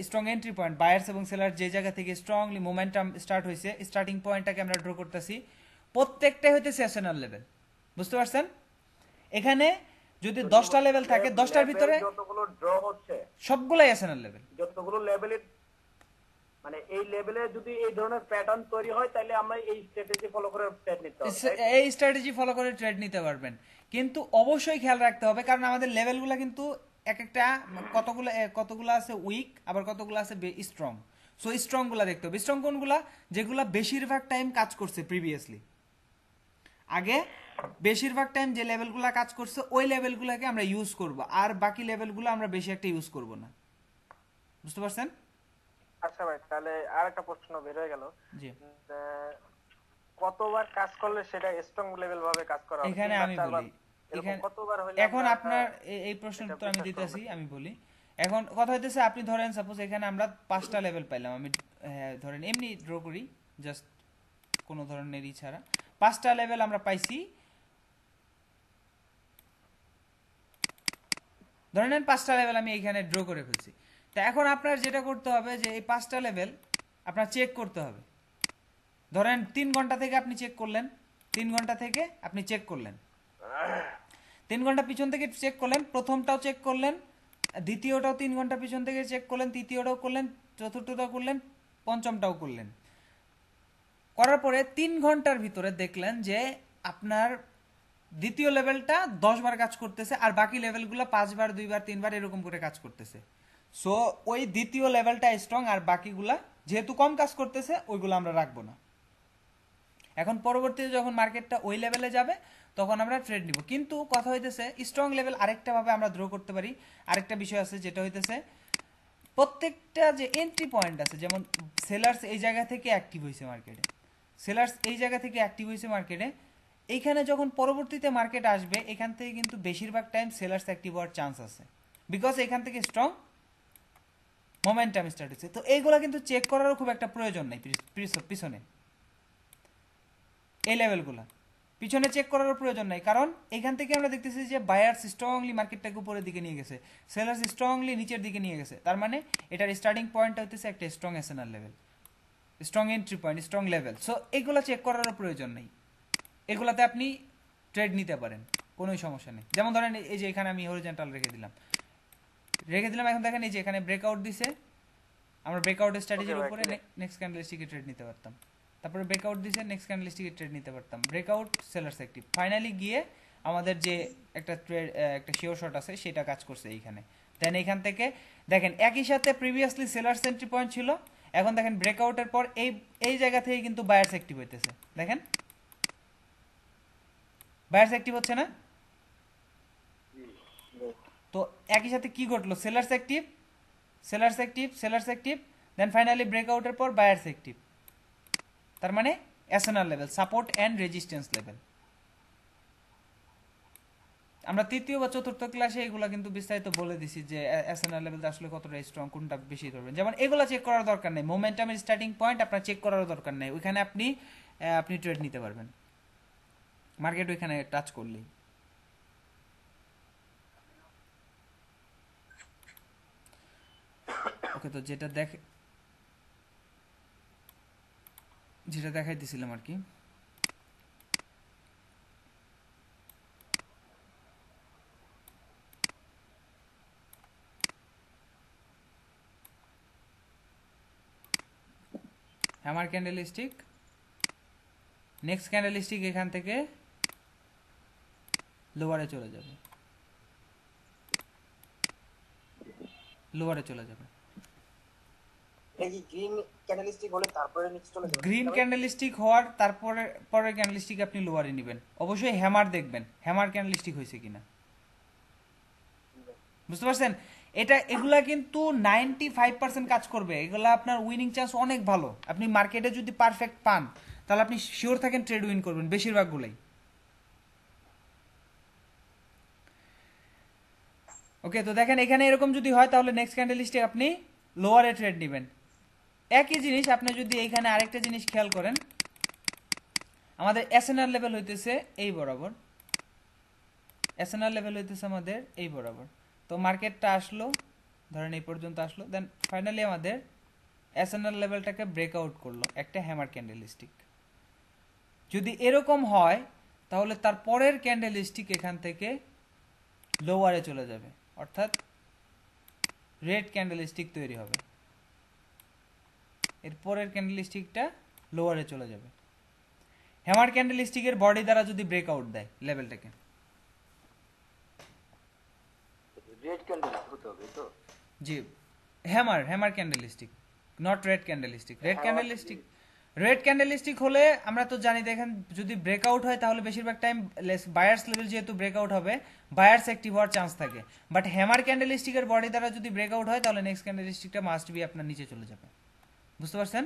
স্ট্রং এন্ট্রি পয়েন্ট, বায়ার্স এবং সেলার যে জায়গা থেকে স্ট্রংলি মোমেন্টাম স্টার্ট হয়েছে, স্টার্টিং পয়েন্টটাকে আমরা ড্র করতেছি। প্রত্যেকটাই হইতে সেশনাল লেভেল, বুঝতে পারছেন? এখানে যদি 10টা লেভেল থাকে, 10টার ভিতরে
যতগুলো ড্র হচ্ছে,
সবগুলাই এসএনএল লেভেল।
যতগুলো লেভেলের মানে এই লেভেলে যদি এই ধরনের প্যাটার্ন তৈরি হয়, তাহলে আমরা এই স্ট্র্যাটেজি ফলো করে ট্রেড নিতে হবে, তাই তো?
এই স্ট্র্যাটেজি ফলো করে ট্রেড নিতে পারবেন, কিন্তু অবশ্যই খেয়াল রাখতে হবে, কারণ আমাদের লেভেলগুলো কিন্তু এক একটা কতগুলো আছে উইক, আবার কতগুলো আছে স্ট্রং। সো স্ট্রং গুলা দেখতে হবে। স্ট্রং কোনগুলা? যেগুলা বেশিরভাগ টাইম কাজ করছে প্রিভিয়াসলি, আগে বেশিরভাগ টাইম যে লেভেলগুলো কাজ করছে ওই লেভেলগুলোকে আমরা ইউজ করব, আর বাকি লেভেলগুলো আমরা বেশি একটা ইউজ করব না, বুঝতে পারছেন?
আচ্ছা ভাই, তাহলে আর একটা প্রশ্ন বের হয়ে গেল,
জি,
কতবার কাজ করলে সেটা স্ট্রং লেভেল ভাবে কাজ করা হবে?
এখানে
তিনবার,
আমি
চারবার,
বলি,
এরকম
এখানে
কতবার হলে
এখন
আমরা
আপনার এই প্রশ্নের
এটা
উত্তর আমি
বিশ্বাস করব?
দিতেছি, আমি বলি। এখন কথা হইতেছে, আপনি ধরেন সাপোজ এখানে আমরা 5টা লেভেল পাইলাম, আমি ধরেন এমনি ড্র করি, জাস্ট কোনো ধরনেরই ছাড়া 5টা লেভেল আমরা পাইছি। ধরে নেন 5টা লেভেল আমি এইখানে ড্র করে ফেলছি। তা এখন আপনার যেটা করতে হবে যে এই 5টা লেভেল আপনার চেক করতে হবে। ধরেন 3 ঘন্টা থেকে আপনি চেক করলেন, 3 ঘন্টা থেকে আপনি চেক করলেন, 3 ঘন্টা পিছন থেকে চেক করলেন, প্রথমটাও চেক করলেন, দ্বিতীয়টাও 3 ঘন্টা পিছন থেকে চেক করলেন, তৃতীয়টাও করলেন, চতুর্থটাও করলেন, পঞ্চমটাও করলেন। করার পরে 3 ঘন্টার ভিতরে দেখলেন যে আপনার দ্বিতীয় লেভেলটা 10 বার কাজ করতেছে, আর বাকি লেভেলগুলো 5 বার, 2 বার, 3 বার এরকম করে কাজ করতেছে। সো ওই দ্বিতীয় লেভেলটা স্ট্রং, আর বাকিগুলা যেহেতু কম কাজ করতেছে ওইগুলো আমরা রাখবো না। এখন পরবর্তীতে যখন মার্কেটটা ওই লেভেলে যাবে তখন আমরা ট্রেড নিব। কিন্তু কথা হইতেছে স্ট্রং লেভেল আরেকটা ভাবে আমরা ড্র করতে পারি। আরেকটা বিষয় আছে, যেটা হইতেছে প্রত্যেকটা যে এন্ট্রি পয়েন্ট আছে, যেমন সেলার্স এই জায়গা থেকে অ্যাক্টিভ হয়েছে মার্কেটে, সেলার্স এই জায়গা থেকে অ্যাক্টিভ হয়েছে মার্কেটে, এইখানে যখন পরবর্তীতে মার্কেট আসবে এখান থেকে কিন্তু বেশিরভাগ টাইম সেলার্স অ্যাক্টিভ হওয়ার চান্স আছে, বিকজ এখান থেকে স্ট্রং মোমেন্টাম স্টার্ট হচ্ছে। তো এইগুলা কিন্তু চেক করারও খুব একটা প্রয়োজন নেই পিছনে, এই লেভেলগুলা পিছনে চেক করারও প্রয়োজন নাই, কারণ এখান থেকে আমরা দেখতেছি যে বায়ার্স স্ট্রংলি মার্কেটটাকে উপরের দিকে নিয়ে গেছে, সেলার্স স্ট্রংলি নিচের দিকে নিয়ে গেছে। তার মানে এটার স্টার্টিং পয়েন্টটা হচ্ছে একটা strong SNR level, strong entry point, strong level. So এগুলো চেক করারও প্রয়োজন নেই, এগুলাতে আপনি ট্রেড নিতে পারেন, কোনোই সমস্যা নেই। যেমন ধরেন এই যে এখানে আমি হরিজন্টাল রেখে দিলাম, এখন দেখেন এই যে এখানে ব্রেকআউট দিছে, আমরা ব্রেকআউট স্ট্র্যাটেজির উপরে নেক্সট ক্যান্ডেলস্টিকে ট্রেড নিতে পারতাম, তারপরে ব্রেকআউট দিছে নেক্সট ক্যান্ডেলস্টিকে ট্রেড নিতে পারতাম, ব্রেকআউট সেলার্স অ্যাক্টিভ, ফাইনালি গিয়ে আমাদের যে একটা ট্রেড একটা শিওর শট আছে সেটা কাজ করছে এইখানে। দেন এইখান থেকে দেখেন একই সাথে প্রিভিয়াসলি সেলার্স এন্ট্রি পয়েন্ট ছিল, এখন দেখেন ব্রেকআউটের পর এই জায়গা থেকে কিন্তু বায়ার্স অ্যাক্টিভ হইতেছে, দেখেন বায়ার্স অ্যাক্টিভ হচ্ছে না? তো একই সাথে কি ঘটলো, sellers active sellers active sellers active, then finally ব্রেকআউটের পর বায়ার্স অ্যাক্টিভ। তার মানে SNR level, support and resistance level. আমরা তৃতীয় বা চতুর্থ ক্লাসে এগুলা কিন্তু বিস্তারিত বলে দিছি যে এসএনআর লেভেলটা আসলে কতটা স্ট্রং, কোনটা বেশি ধরবেন। যেমন এগুলা চেক করার দরকার নেই, মোমেন্টামের স্টার্টিং পয়েন্ট আপনার চেক করার দরকার নেই, ওইখানে আপনি ট্রেড নিতে পারবেন মার্কেট ওইখানে টাচ করলেই। ওকে, তো যেটা দেখাইতেছিলাম আর কি, হ্যামার ক্যান্ডেলস্টিক, নেক্সট ক্যান্ডেলস্টিক এখান থেকে লোয়ারে চলে যাবে, লোয়ারে চলে যাবে।
গ্রিন ক্যান্ডেলস্টিক হলে তারপরে নিচে চলে যাবে,
গ্রিন ক্যান্ডেলস্টিক হওয়ার পরের ক্যান্ডেলস্টিক আপনি লোয়ারে নেবেন, অবশ্যই হ্যামার দেখবেন হ্যামার ক্যান্ডেলস্টিক হয়েছে কিনা, বুঝতে পারছেন? এগুলা কিন্তু 95% কাজ করবে, এগুলা আপনার উইনিং চান্স অনেক ভালো। আপনি মার্কেটে যদি পারফেক্ট পান তাহলে আপনি শিওর থাকেন ট্রেড উইন করবেন বেশিরভাগগুলাই। ওকে, তো দেখেন এখানে এরকম যদি হয় তাহলে নেক্সট ক্যান্ডেলস্টিক আপনি লোয়ারে ট্রেড নেবেন। একই জিনিস আপনি যদি এইখানে আরেকটা জিনিস খেয়াল করেন, আমাদের এসএনআর লেভেল হইতেছে এই বরাবর, এসএনআর লেভেল হইতেছে আমাদের এই বরাবর। তো মার্কেটটা আসলো, ধরেন এই পর্যন্ত আসলো, দেন ফাইনালি আমাদের এসএনআর লেভেলটাকে ব্রেকআউট করলো একটা হ্যামার ক্যান্ডেলস্টিক। যদি এরকম হয় তাহলে তার পরের ক্যান্ডেলস্টিক এখান থেকে লোয়ারে চলে যাবে, অর্থাৎ রেড ক্যান্ডেলস্টিক তৈরি হবে, এর পরের ক্যান্ডেলস্টিকটা লোয়ারে চলে যাবে। হ্যামার ক্যান্ডেলস্টিকের বডি দ্বারা যদি ব্রেকআউট দেয় লেভেলটাকে,
রেড ক্যান্ডেল হতে হবে তো?
জি, hammer candlestick, not red candlestick. Red candlestick হলে আমরা তো জানি, দেখেন যদি ব্রেকআউট হয় তাহলে বেশিরভাগ টাইম বায়ার্স লেভেল যেহেতু ব্রেকআউট হবে বায়ার্স অ্যাক্টিভ হওয়ার চান্স থাকে, বাট হ্যামার ক্যান্ডেলস্টিকের বডি দ্বারা যদি ব্রেকআউট হয় তাহলে নেক্সট ক্যান্ডেলস্টিকটা মাস্ট বি আপনার নিচে চলে যাবে, বুঝতে পারছেন?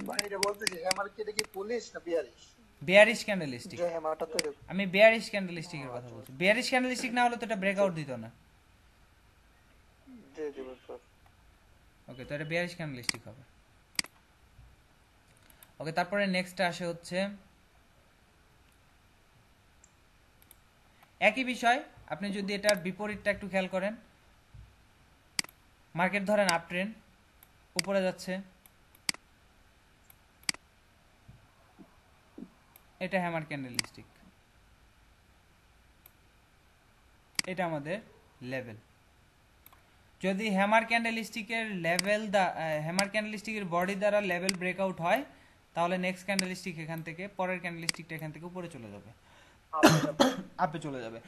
মানে এটা বলতেছি হ্যামার কি এটা কি পুলিশ না বিয়ারিশ?
বেয়ারিশ ক্যান্ডেলস্টিক,
যে হ্যামারটা তো
আমি বেয়ারিশ ক্যান্ডেলস্টিকের কথা বলছি। বেয়ারিশ ক্যান্ডেলস্টিক না হলে তো এটা ব্রেকআউট দিত না।
জি জি বুঝছো।
ওকে, তো এটা বেয়ারিশ ক্যান্ডেলস্টিক হবে। ওকে, তারপরে নেক্সট আসে হচ্ছে একই বিষয়, আপনি যদি এটার বিপরীতটা একটু খেয়াল করেন, মার্কেট ধরেন আপ ট্রেন্ড উপরে যাচ্ছে, এটা হ্যামার ক্যান্ডেলস্টিক, এটা আমাদের লেভেল। যদি হ্যামার ক্যান্ডেলস্টিকের বডি দ্বারা লেভেল ব্রেকআউট হয় তাহলে নেক্সট ক্যান্ডেলস্টিক এখান থেকে, পরের ক্যান্ডেলস্টিকটা এখান থেকে উপরে চলে যাবে, আপে চলে যাবে।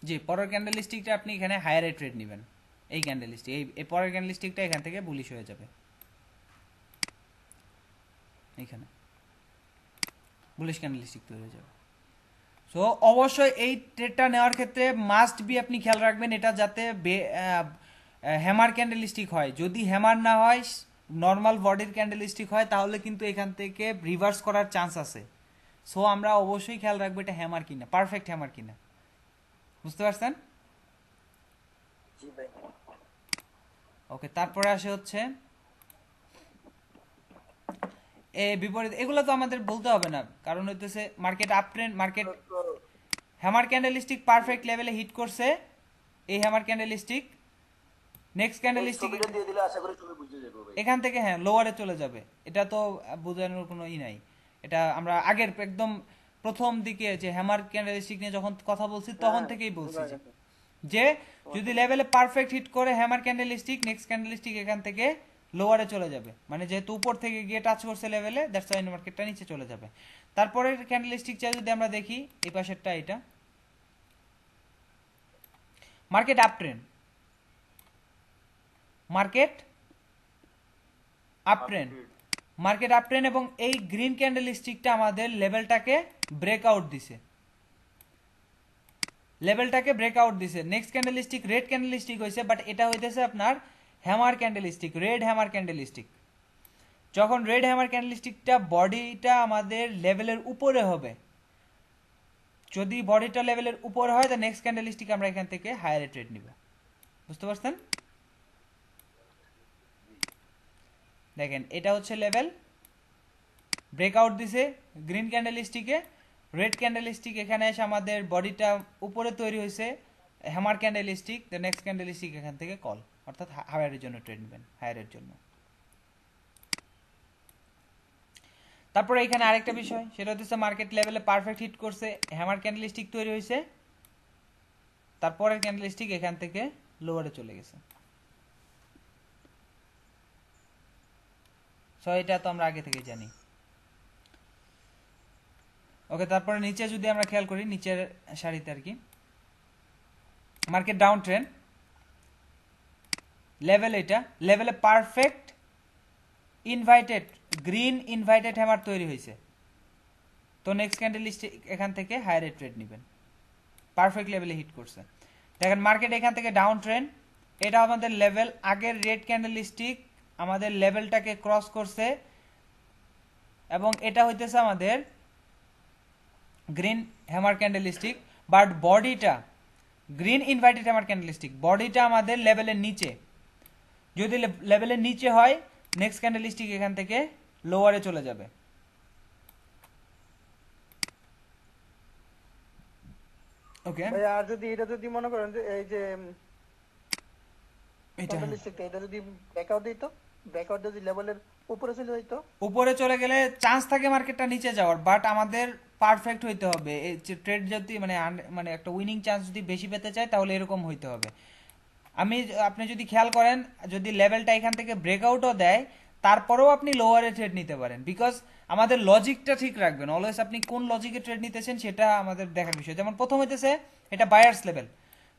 জি, পরের ক্যান্ডেলস্টিকটা আপনি এখানে হায়ারে ট্রেড নেবেন, এই ক্যান্ডেলস্টিক, এই পরের ক্যান্ডেলস্টিকটা এখান থেকে বুলিশ হয়ে যাবে, এখানে বুলিশ ক্যান্ডেলস্টিক তৈরি হয়ে যাবে। সো অবশ্যই এই ট্রেডটা নেওয়ার ক্ষেত্রে মাস্ট বি আপনি খেয়াল রাখবেন এটা যাতে হ্যামার ক্যান্ডেলস্টিক হয়। যদি হ্যামার না হয় নর্মাল বডির ক্যান্ডেলস্টিক হয় তাহলে কিন্তু এখান থেকে রিভার্স করার চান্স আছে। সো আমরা অবশ্যই খেয়াল রাখবো এটা হ্যামার কিনা, পারফেক্ট হ্যামার কিনা। বুঝতে পারছেন?
জি ভাই।
ওকে, তারপরে আসে হচ্ছে বিপরীত। এগুলো তো আমাদের বলতে হবে না, কারণ হইতেছে market up trend, market hammer candlestick perfect লেভেলে হিট করছে। এই হ্যামার ক্যান্ডেলস্টিক নেক্সট ক্যান্ডেলস্টিক
ছবিটা দিয়ে দিলে আশা করি সবাই বুঝে যাবে ভাই।
এখান থেকে হ্যাঁ লোয়ারে চলে যাবে। এটা তো বোঝানোর কোনো নাই। এটা আমরা আগের একদম প্রথম দিকে যে হ্যামার ক্যান্ডেলস্টিক নিয়ে যখন কথা বলছি তখন থেকেই বলছি যে যদি লেভেলে পারফেক্ট হিট করে হ্যামার ক্যান্ডেলস্টিক, নেক্সট ক্যান্ডেলস্টিক এখান থেকে লোয়ারে চলে যাবে, মানে যেহেতু উপর থেকে গিয়ে টাচ করছে লেভেলে, দ্যাটস ওয়াই মার্কেটটা নিচে চলে যাবে। তারপরের ক্যান্ডেলস্টিক চাই যদি আমরা দেখি, এই পাশেরটা, এটা market up trend, market up trend, market up trend, এবং এই গ্রিন ক্যান্ডেলস্টিকটা আমাদের লেভেলটাকে ব্রেকআউট দিছে, লেভেলটাকে ব্রেকআউট দিছে। নেক্সট ক্যান্ডেলস্টিক রেড ক্যান্ডেলস্টিক হইছে, বাট এটা হইতেছে আপনার hammer candlestick, red hammer candlestick. যখন রেড হ্যামার ক্যান্ডেলস্টিকটা বডিটা আমাদের লেভেলের উপরে হবে, যদি বডিটা লেভেলের উপরে হয় তো নেক্সট ক্যান্ডেলস্টিক আমরা এখান থেকে হায়ারে ট্রেড নিব। বুঝতে পারছেন? দেখেন এটা হচ্ছে লেভেল, ব্রেকআউট দিছে গ্রিন ক্যান্ডেলস্টিকে, রেড ক্যান্ডেলস্টিক এখানে এসে আমাদের বডিটা উপরে তৈরি হয়েছে, hammer candlestick, the next candlestick এখান থেকে কল, অর্থাৎ হায়ারের জন্য ট্রেড নেবেন, হায়ারের জন্য। তারপরে এখানে আরেকটা বিষয়, সেটা হচ্ছে মার্কেট লেভেলে পারফেক্ট হিট করছে, হ্যামার ক্যান্ডেলস্টিক তৈরি হয়েছে, তারপরের ক্যান্ডেলস্টিক এখান থেকে লোয়ারে চলে গেছে। সো এটা তো আমরা আগে থেকে জানি। ওকে, তারপরে নিচে যদি আমরা খেয়াল করি, নিচের সারিতে আর কি, মার্কেট ডাউন ট্রেন্ড, লেভেল, এটা লেভেলে perfect inverted green inverted hammer তৈরি হয়েছে, তো নেক্সট ক্যান্ডেলস্টিক এখান থেকে হায়ারে ট্রেড নেবেন, পারফেক্ট লেভেলে হিট করছে। দেখেন মার্কেট এখান থেকে ডাউন ট্রেন্ড, এটা আমাদের লেভেল, আগের রেড ক্যান্ডেলস্টিক আমাদের লেভেলটাকে ক্রস করছে, এবং এটা হইতেছে আমাদের গ্রিন হ্যামার ক্যান্ডেলস্টিক, বাট বডিটা গ্রিন ইনভাইটেড হ্যামার ক্যান্ডেলস্টিক, বডিটা আমাদের লেভেলের নিচে। যদি লেভেলের নিচে হয় নেক্সট ক্যান্ডেলস্টিক এখান থেকে লোয়ারে চলে যাবে। ওকে,
ভাই আর যদি এটা যদি মনে করেন যে এই যে
এটা
ক্যান্ডেলস্টিকটা এটা যদি ব্রেকআউট দিত, ব্রেকআউট যদি লেভেলের উপরে চলে যেত,
উপরে চলে গেলে চান্স থাকে মার্কেটটা নিচে যাওয়ার, বাট আমাদের পারফেক্ট হইতে হবে। এই ট্রেড যদি মানে একটা উইনিং চান্স যদি বেশি পেতে চাই তাহলে এরকম হইতে হবে। আপনি যদি খেয়াল করেন, যদি লেভেলটা এখান থেকে ব্রেকআউটও দেয় তারপরেও আপনি লোয়ারে ট্রেড নিতে পারেন, বিকজ আমাদের লজিকটা ঠিক রাখবেন অলওয়েজ। আপনি কোন লজিকে ট্রেড নিতেছেন সেটা আমাদের দেখার বিষয়। যেমন প্রথম হইতেছে এটা বায়ার্স লেভেল,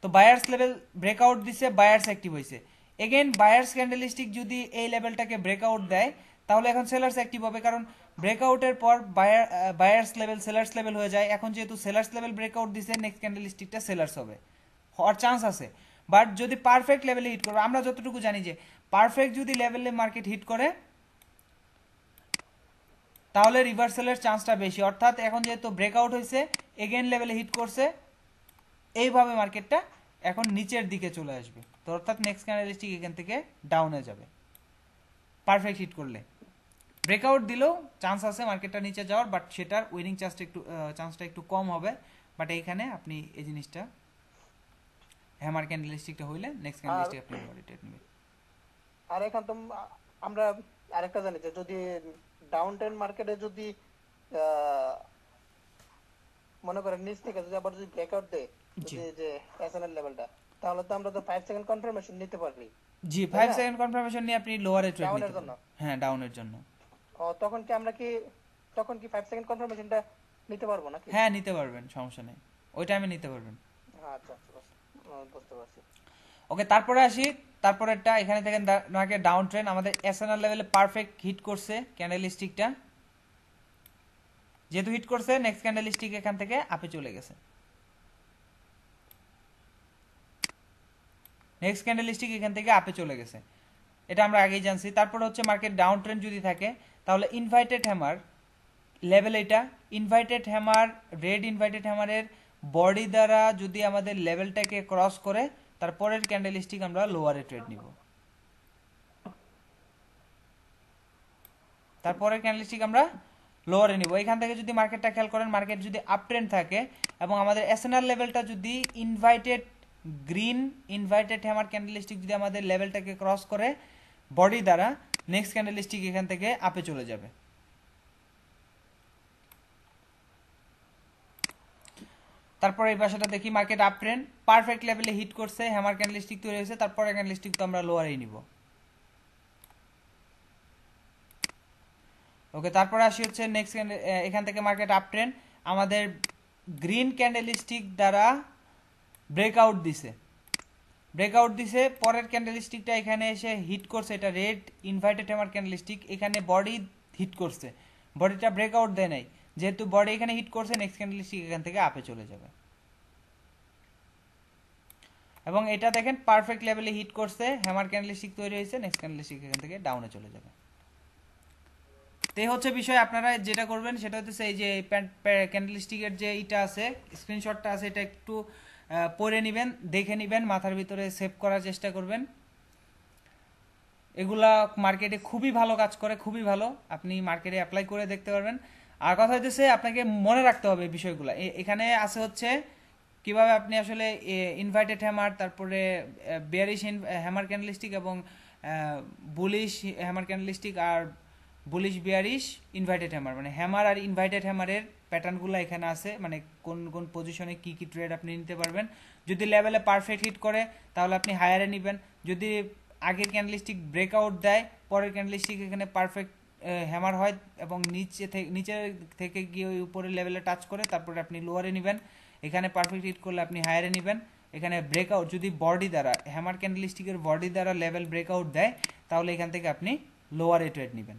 তো বায়ার্স লেভেল ব্রেকআউট দিছে, বায়ার্স অ্যাক্টিভ হয়েছে। এগেইন বায়ার্স ক্যান্ডেলস্টিক যদি এই লেভেলটাকে ব্রেকআউট দেয় তাহলে এখন সেলার্স অ্যাক্টিভ হবে, কারণ ব্রেকআউটের পর বায়ার্স লেভেল সেলার্স লেভেল হয়ে যায়। এখন যেহেতু সেলার্স লেভেল ব্রেকআউট দিছে, নেক্সট ক্যান্ডেলস্টিকটা সেলার্স হবে, হওয়ার চান্স আছে। বাট যদি পারফেক্ট লেভেলে হিট করবে, আমরা যতটুকু জানি যে পারফেক্ট যদি লেভেলে মার্কেট হিট করে তাহলে রিভার্সালের চান্সটা বেশি, অর্থাৎ এখন যেহেতু ব্রেকআউট হয়েছে, এগেইন লেভেলে হিট করছে, এইভাবে মার্কেটটা এখন নিচের দিকে চলে আসবে, তো অর্থাৎ নেক্সট ক্যান্ডেলস্টিক এখান থেকে ডাউনে যাবে পারফেক্ট হিট করলে। ব্রেকআউট দিলেও চান্স আছে মার্কেটটা নিচে যাওয়ার, বাট সেটার উইনিং চান্সটা একটু কম হবে। বাট এইখানে আপনি এই জিনিসটা হ্যামার ক্যান্ডেলস্টিকটা হইলে নেক্সট ক্যান্ডেলস্টিক আপনি ট্রেড নেবেন।
আর এখন তো আমরা আরেকটা জানি যে যদি ডাউন ট্রেন্ড মার্কেটে যদি মনে করেন নিচ থেকে যদি আবার যদি ব্রেকআউট দেয় যে এসএনএল লেভেলটা, তাহলে তো আমরা তো 5 সেকেন্ড কনফার্মেশন নিতে পারি।
জি, 5 সেকেন্ড কনফার্মেশন নিয়ে আপনি লোয়ারে ট্রেড নিতে
জন্য
পারেন। হ্যাঁ, ডাউনের জন্য।
তখন কি আমরা কি 5 সেকেন্ড কনফার্মেশনটা নিতে পারবো নাকি?
হ্যাঁ, নিতে পারবেন, সমস্যা নেই, ওই টাইমে নিতে পারবেন।
আচ্ছা আচ্ছা, বুঝতে পারছি।
ওকে, তারপরে আসি, তারপরেরটা এখানে দেখেন মার্কেট ডাউন ট্রেন্ড, আমাদের এসএনএল লেভেলে পারফেক্ট হিট করছে ক্যান্ডেলস্টিকটা, যেহেতু হিট করছে নেক্সট ক্যান্ডেলস্টিক এখান থেকে আপে চলে গেছে, নেক্সট ক্যান্ডেলস্টিক এখান থেকে আপে চলে গেছে। এটা আমরা আগেই জানছি। তারপর হচ্ছে মার্কেট ডাউন ট্রেন্ড যদি থাকে তাহলে ইনভাইটেড হ্যামার লেভেল, এটা ইনভাইটেড হ্যামার, রেড ইনভাইটেড হ্যামারের বডি দ্বারা যদি আমাদের লেভেলটাকে ক্রস করে তারপরের ক্যান্ডেলস্টিক আমরা লোয়ারে ট্রেড নিব। তারপরের ক্যান্ডেলস্টিক আমরা লোয়ারে নিব। এখান থেকে যদি মার্কেটটা খেয়াল করেন, মার্কেট যদি আপ ট্রেন্ড থাকে এবং আমাদের এসএনআর লেভেলটা যদি inverted green inverted hammer candlestick যদি আমাদের লেভেলটাকে ক্রস করে বডি দ্বারা, নেক্সট ক্যান্ডেলস্টিক এখান থেকে আপে চলে যাবে। তারপরে এই পাশাটা দেখি, মার্কেট আপ ট্রেন্ড পারফেক্ট লেভেলে হিট করছে, হ্যামার ক্যান্ডেলস্টিক তৈরি হয়েছে, তারপরে ক্যান্ডেলস্টিক তো আমরা লোয়ারেই নিব। ওকে, তারপরে আসি হচ্ছে নেক্সট এখান থেকে মার্কেট আপ ট্রেন্ড আমাদের গ্রিন ক্যান্ডেলস্টিক দ্বারা ব্রেকআউট দিছে, পরের ক্যান্ডেলস্টিকটা এখানে এসে হিট করছে, এটা রেড ইনভাইটেড হ্যামার ক্যান্ডেলস্টিক, এখানে বডি হিট করছে, বডিটা ব্রেকআউট দেয় নাই, যেহেতু বডি এখানে হিট করছে নেক্সট ক্যান্ডেলস্টিক এখান থেকে আপে চলে যাবে। এবং এটা দেখেন পারফেক্ট লেভেলে হিট করছে, হ্যামার ক্যান্ডেলস্টিক তৈরি হয়েছে, নেক্সট ক্যান্ডেলস্টিক এখান থেকে ডাউনে চলে যাবে। তো এই হচ্ছে বিষয়। আপনারা যেটা করবেন সেটা হচ্ছে এই যে ক্যান্ডেলস্টিকের যে এটা আছে, স্ক্রিনশটটা আছে, এটা একটু পড়ে নেবেন, দেখে নেবেন, মাথার ভিতরে সেভ করার চেষ্টা করবেন। এগুলা মার্কেটে খুবই ভালো কাজ করে, খুবই ভালো, আপনি মার্কেটে অ্যাপ্লাই করে দেখতে পারবেন। আর কথা হচ্ছে আপনাকে মনে রাখতে হবে বিষয়গুলো। এখানে আছে হচ্ছে কিভাবে আপনি আসলে ইনভাইটেড হ্যামার, তারপরে বেয়ারিশ হ্যামার ক্যান্ডেলস্টিক এবং বুলিশ হ্যামার ক্যান্ডেলস্টিক আর বুলিশ বিয়ারিশ ইনভাইটেড হ্যামার, মানে হ্যামার আর ইনভাইটেড হ্যামারের প্যাটার্নগুলো এখানে আছে, মানে কোন কোন পজিশনে কি কি ট্রেড আপনি নিতে পারবেন। যদি লেভেলে পারফেক্ট হিট করে তাহলে আপনি হায়ারে নেবেন, যদি আগের ক্যান্ডেলস্টিক ব্রেকআউট দেয়, পরের ক্যান্ডেলস্টিক এখানে পারফেক্ট হ্যামার হয় এবং নিচে থেকে গিয়ে ওই উপরের লেভেলে টাচ করে তারপরে আপনি লোয়ারে নেবেন, এখানে পারফেক্ট হিট করলে আপনি হায়ারে নেবেন। এখানে ব্রেকআউট যদি বডি দ্বারা হ্যামার ক্যান্ডেলস্টিকের বডি দ্বারা লেভেল ব্রেকআউট দেয় তাহলে এখান থেকে আপনি লোয়ারে ট্রেড নেবেন।